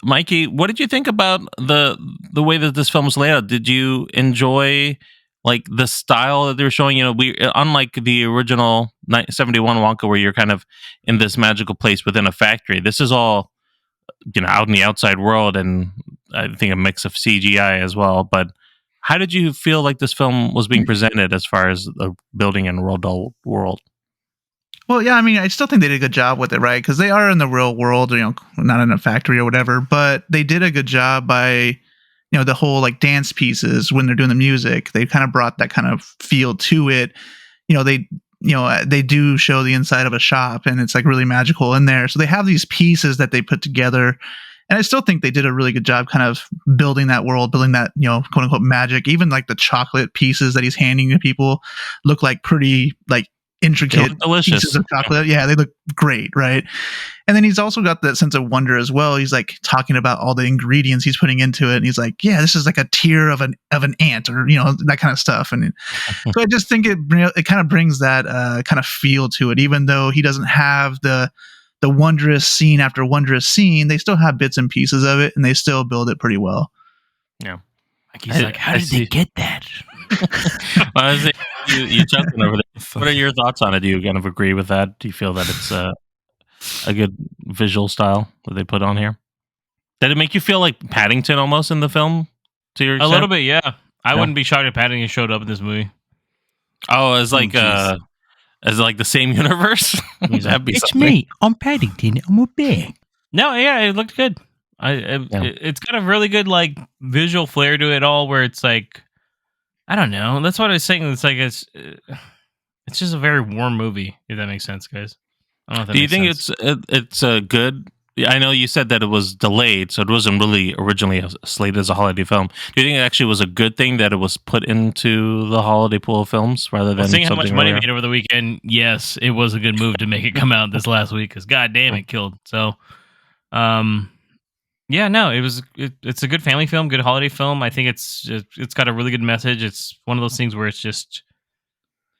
Mikey, what did you think about the way that this film was laid out? Did you enjoy like the style that they were showing? We unlike the original 71 Wonka, where you're kind of in this magical place within a factory. This is all out in the outside world, and I think a mix of CGI as well. But how did you feel like this film was being presented as far as the building and Roald world? Well, yeah, I mean, I still think they did a good job with it, right? Because they are in the real world, not in a factory or whatever. But they did a good job by, the whole like dance pieces when they're doing the music. They kind of brought that kind of feel to it. They do show the inside of a shop, and it's like really magical in there. So they have these pieces that they put together. And I still think they did a really good job kind of building that world, building that, quote unquote magic. Even like the chocolate pieces that he's handing to people look like pretty like intricate delicious pieces of chocolate. Yeah, they look great, right? And then he's also got that sense of wonder as well. He's like talking about all the ingredients he's putting into it, and he's like, "Yeah, this is like a tear of an ant," or that kind of stuff. And so I just think it kind of brings that kind of feel to it, even though he doesn't have the wondrous scene after wondrous scene. They still have bits and pieces of it, and they still build it pretty well. Yeah. Like he's like, how did they get that? Well, I think you chuckling over there. What are your thoughts on it? Do you kind of agree with that? Do you feel that it's a good visual style that they put on here? Did it make you feel like Paddington almost in the film? To your A little bit, yeah. I wouldn't be shocked if Paddington showed up in this movie. Oh, as like the same universe. That'd be It's something. me. I'm Paddington. I'm a bear. No, yeah, it looked good. It's got a really good like visual flair to it all, where it's like, I don't know. That's what I was saying. It's like it's just a very warm movie. If that makes sense, guys. I don't know if that Do you makes think sense. it's a good? I know you said that it was delayed, so it wasn't really originally slated as a holiday film. Do you think it actually was a good thing that it was put into the holiday pool of films rather than Seeing how much something money it earlier? made over the weekend? Yes, it was a good move to make it come out this last week because goddamn, it killed. So, yeah, no, it's a good family film, good holiday film. I think it's got a really good message. It's one of those things where it's just,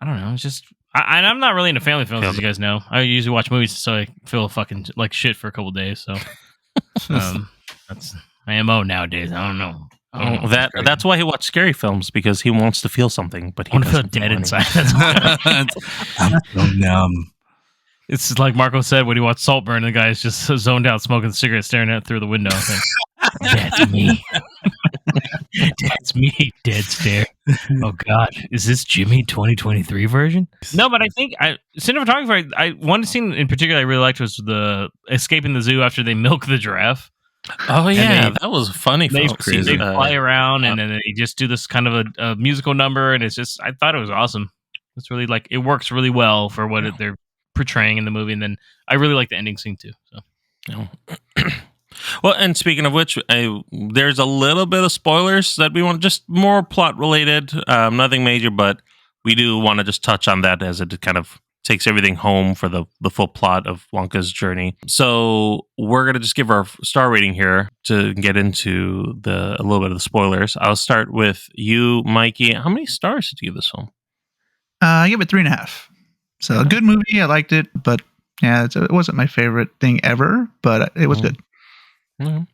I don't know, it's just. I'm not really into family films, as you guys know. I usually watch movies so I feel fucking like shit for a couple days. So that's my MO nowadays. I don't know. That's why he watched scary films, because he wants to feel something, but he I want to feel doesn't dead any. inside. That's I'm so numb. It's like Marco said when he watched Saltburn, the guy's just zoned out smoking a cigarette, staring at it through the window. That's me. That's me. Dead stare. Oh God, is this Jimmy 2023 version? No, but I think cinematography. One scene in particular I really liked was the escaping the zoo after they milk the giraffe. Oh yeah, that was funny. They Crazy. fly around and then they just do this kind of a musical number, and it's just I thought it was awesome. It's really like it works really well for what they're portraying in the movie, and then I really like the ending scene too. So. Well, and speaking of which, there's a little bit of spoilers that we want, just more plot related, nothing major, but we do want to just touch on that as it kind of takes everything home for the full plot of Wonka's journey. So we're going to just give our star rating here to get into a little bit of the spoilers. I'll start with you, Mikey. How many stars did you give this film? I give it 3.5. So a good movie. I liked it, but yeah, it wasn't my favorite thing ever, but it was good. Mm-hmm.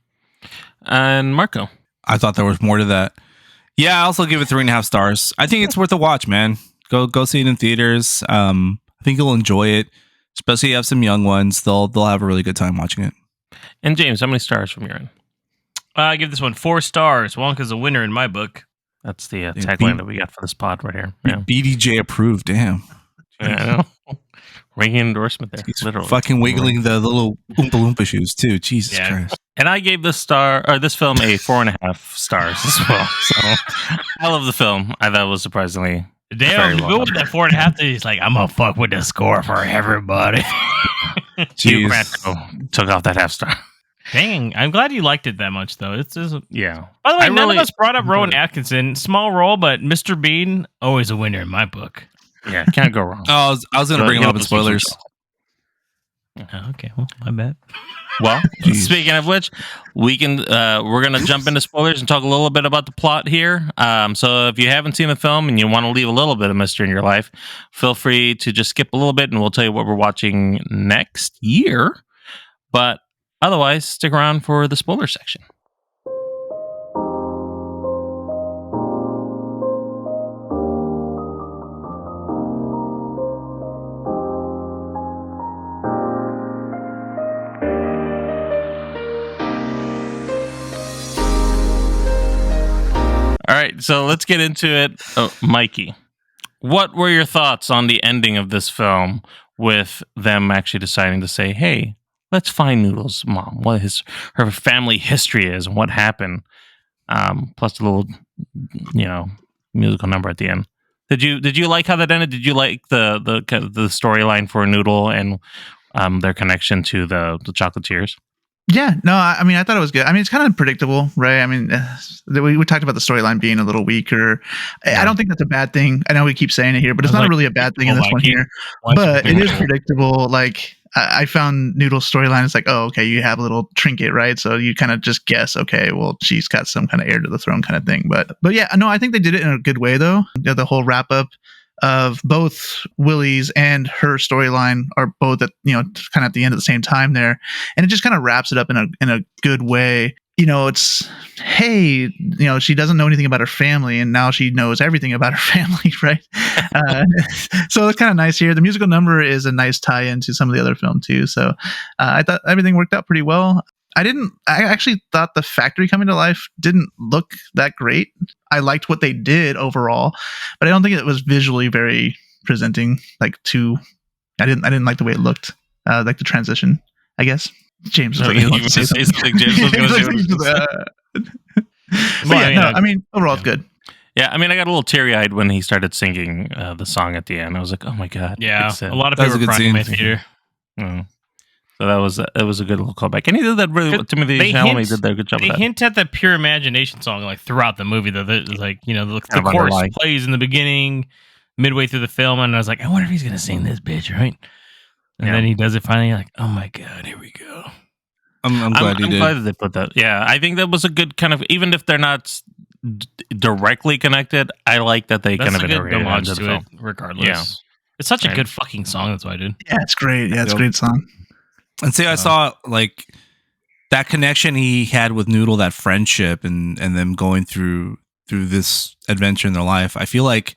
And Marco, I thought there was more to that. Yeah, I also give it 3.5 stars. I think it's worth a watch, man. Go see it in theaters. I think you'll enjoy it, especially if you have some young ones. They'll have a really good time watching it. And James, how many stars from your end? I give this one 4 stars. Wonka's a winner in my book. That's the tagline that we got for this pod right here. Yeah. BDJ approved. Damn. Yeah, I know. Ringing endorsement there. He's literally fucking wiggling the little Oompa Loompa shoes too. Jesus Christ. And I gave this film a 4.5 stars as well. So I love the film. I thought it was surprisingly damn good with that 4.5. He's like, I'm gonna fuck with the score for everybody. Hugh Grant took off that half star. Dang, I'm glad you liked it that much though. Yeah. By the way, none of us brought up Rowan Atkinson. Small role, but Mr. Bean always a winner in my book. Yeah, can't go wrong. Oh, I was going to bring him up in spoilers. Okay, well, my bad. Well, speaking of which, we're gonna jump into spoilers and talk a little bit about the plot here. So if you haven't seen the film and you want to leave a little bit of mystery in your life, feel free to just skip a little bit, and we'll tell you what we're watching next year. But otherwise, stick around for the spoiler section. All right, so let's get into it. Mikey, what were your thoughts on the ending of this film with them actually deciding to say, hey, let's find Noodle's mom, what her family history is and what happened, plus a little, musical number at the end. Did you like how that ended? Did you like the storyline for Noodle and their connection to the Chocolatiers? Yeah, no, I mean, I thought it was good. I mean, it's kind of predictable, right? I mean, we talked about the storyline being a little weaker. I don't think that's a bad thing. I know we keep saying it here, but it's not really a bad thing in this one here. But it is predictable. Like, I found Noodle's storyline is like, oh, okay, you have a little trinket, right? So you kind of just guess, okay, well, she's got some kind of heir to the throne kind of thing. But yeah, no, I think they did it in a good way, though. The whole wrap up of both Willie's and her storyline are both at kind of at the end at the same time there, and it just kind of wraps it up in a good way. it's, hey, she doesn't know anything about her family, and now she knows everything about her family, right? So it's kind of nice here. The musical number is a nice tie-in to some of the other film too. So I thought everything worked out pretty well. I actually thought the factory coming to life didn't look that great. I liked what they did overall, but I don't think it was visually very presenting. I didn't like the way it looked. Like the transition, I guess. James was you want to say something. James was going to say. I mean, overall, it's good. Yeah, I mean, I got a little teary-eyed when he started singing the song at the end. I was like, oh my god. Yeah, a lot of people were crying in my theater. So it was a good little callback, and he did that really. Timothy Chalamet did a good job. They of that. hint at the Pure Imagination song throughout the movie. Though, the chorus plays in the beginning, midway through the film, and I was like, I wonder if he's gonna sing this bitch, right? And then he does it finally. You're like, oh my god, here we go. I'm glad he did. I'm glad that they put that. Yeah, I think that was a good kind of, even if they're not directly connected, I like that they kind of integrated into the film. Regardless, yeah. It's such a good fucking song. That's why I did. Yeah, it's great. Yeah, it's a great song. And see, I saw that connection he had with Noodle, that friendship, and them going through this adventure in their life. I feel like,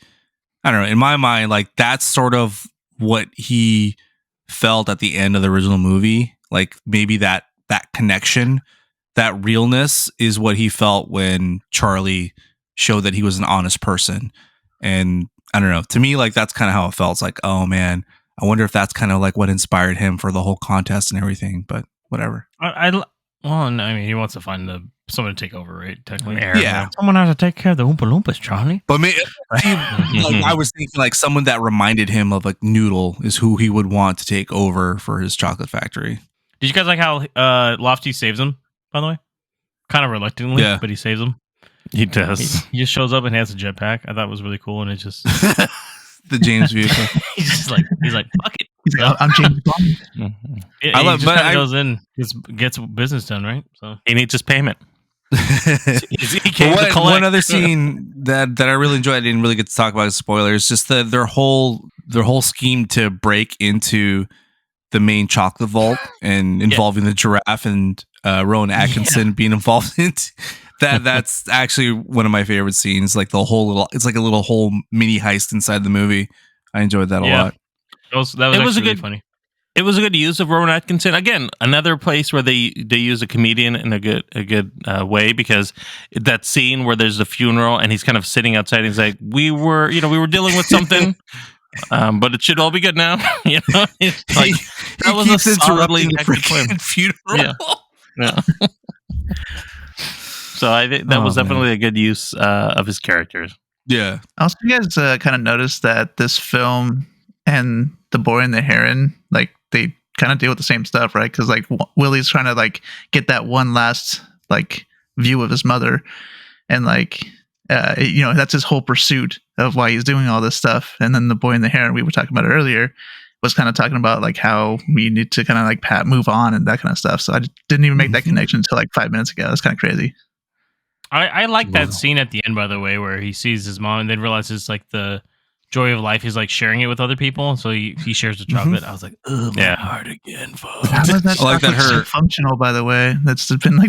I don't know, in my mind, that's sort of what he felt at the end of the original movie. Maybe that connection, that realness is what he felt when Charlie showed that he was an honest person. And I don't know, to me, that's kind of how it felt. It's like, oh man, I wonder if that's kind of what inspired him for the whole contest and everything, but whatever. He wants to find someone to take over, right? Technically. Yeah. Someone has to take care of the Oompa Loompas, Charlie. But I was thinking someone that reminded him of Noodle is who he would want to take over for his chocolate factory. Did you guys like how Lofty saves him, by the way? Kind of reluctantly, but he saves him. He does. He just shows up and has a jetpack. I thought it was really cool, and it just... the James vehicle. he's like, fuck it. He's like, I'm James Bond. He goes in, gets business done, right? So he needs his payment. One other scene that I really enjoyed, I didn't really get to talk about as spoilers, just their whole scheme to break into the main chocolate vault and involving the giraffe and Rowan Atkinson being involved in that's actually one of my favorite scenes. The whole it's like a little whole mini heist inside the movie. I enjoyed that a lot. That was really funny. It was a good use of Rowan Atkinson. Again, another place where they use a comedian in a good way, because that scene where there's the funeral and he's kind of sitting outside and he's like, we were dealing with something, but it should all be good now. It's that was a solidly acted funeral. Yeah. So I think that was definitely a good use of his characters. Yeah. Also, you guys kind of noticed that this film and The Boy and the Heron, they kind of deal with the same stuff, right? Because Willie's trying to get that one last view of his mother, and that's his whole pursuit of why he's doing all this stuff. And then The Boy and the Heron, we were talking about earlier, was kind of talking about how we need to kind of move on and that kind of stuff. So I didn't even make that connection until 5 minutes ago. That's kind of crazy. I like that scene at the end, by the way, where he sees his mom and then realizes the joy of life is sharing it with other people. So he shares the chocolate. I was like, oh, my heart again, folks. I like that her functional, by the way. That's been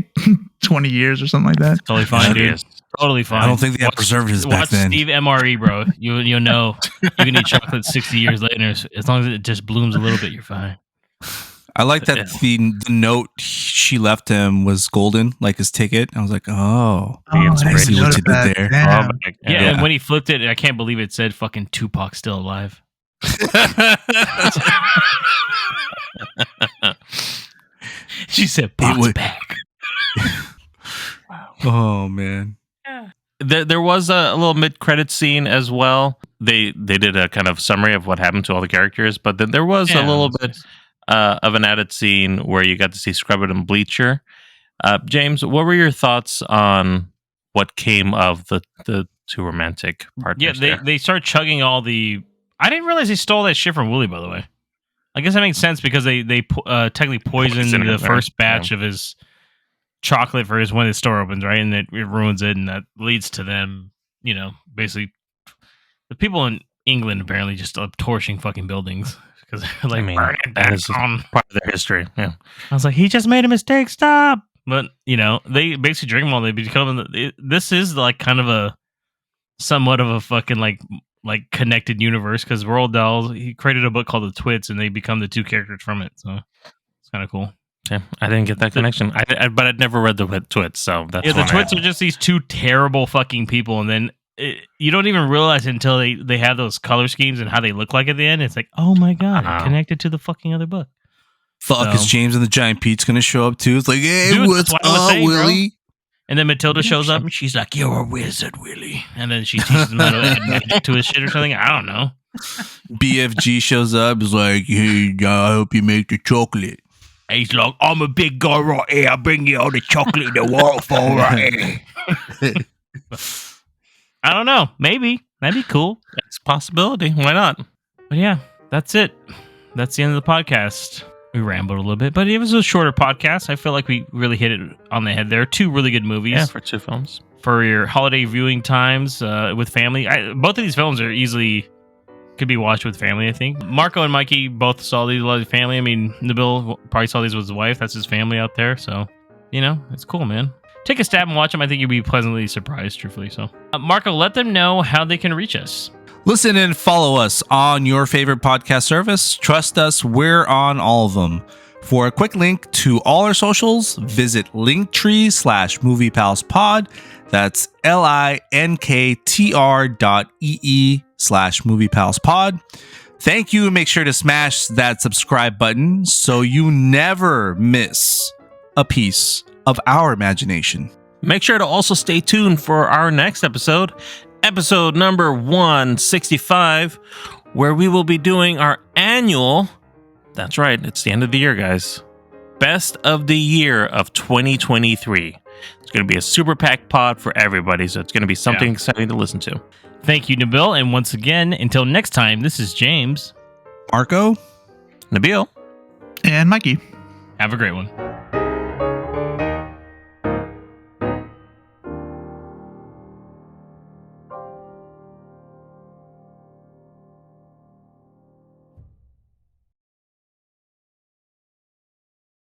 20 years or something like that. Totally fine, dude. Totally fine. I don't think they had preservatives back then. Steve MRE, bro. You'll know you can eat chocolate 60 years later. As long as it just blooms a little bit, you're fine. I like that the note she left him was golden, like his ticket. I was like, oh I see what you did there. And when he flipped it, I can't believe it said fucking Tupac still alive. She said, Pac's back. Oh, man. There was a little mid-credit scene as well. They did a kind of summary of what happened to all the characters, but then there was a little bit of an added scene where you got to see Scrubbit and Bleacher. James, what were your thoughts on what came of the two romantic partners? Yeah, they start chugging all the... I didn't realize they stole that shit from Willie, by the way. I guess that makes sense because they technically poisoned the first batch of his chocolate for when his store opens, right? And it ruins it, and that leads to them, basically... The people in England apparently just torching fucking buildings. Because burn it that is part of their history. Yeah, I was like, he just made a mistake. Stop. But they basically drink them all. They become. This is like kind of a somewhat of a fucking like connected universe because Roald Dahl, he created a book called The Twits, and they become the two characters from it. So it's kind of cool. Okay. I didn't get that connection. But I'd never read the Twits, so that's the Twits are just these two terrible fucking people, and then you don't even realize until they have those color schemes and how they look like at the end. It's like, oh my god, connected to the fucking other book. Fuck, is James and the Giant Pete's gonna show up too? It's like, hey, Dude, what's up, Willie? Bro. And then Matilda shows up and she's like, "You're a wizard, Willie." And then she teaches him how to add magic to his shit or something. I don't know. BFG shows up, is like, "Hey, I hope you make the chocolate." He's like, "I'm a big guy right here. I bring you all the chocolate in the waterfall right here." I don't know. Maybe that'd be cool. It's a possibility. Why not? But yeah, that's it. That's the end of the podcast. We rambled a little bit, but it was a shorter podcast. I feel like we really hit it on the head there. 2 really good movies. Yeah, for 2 films. For your holiday viewing times with family. Both of these films are easily could be watched with family, I think. Marco and Mikey both saw these with his family. I mean, Nabil probably saw these with his wife. That's his family out there. So, it's cool, man. Take a stab and watch them. I think you'll be pleasantly surprised, truthfully. So, Marco, let them know how they can reach us. Listen and follow us on your favorite podcast service. Trust us, we're on all of them. For a quick link to all our socials, visit linktree/moviepalspod. That's linktr.ee/moviepalspod. Thank you, and make sure to smash that subscribe button so you never miss a piece of our imagination. Make sure to also stay tuned for our next episode number 165, where we will be doing our annual, that's right, it's the end of the year, guys, best of the year of 2023. It's going to be a super packed pod for everybody, so it's going to be something exciting to listen to. Thank you, Nabil, and once again, until next time, this is James, Marco, Nabil, and Mikey. Have a great one.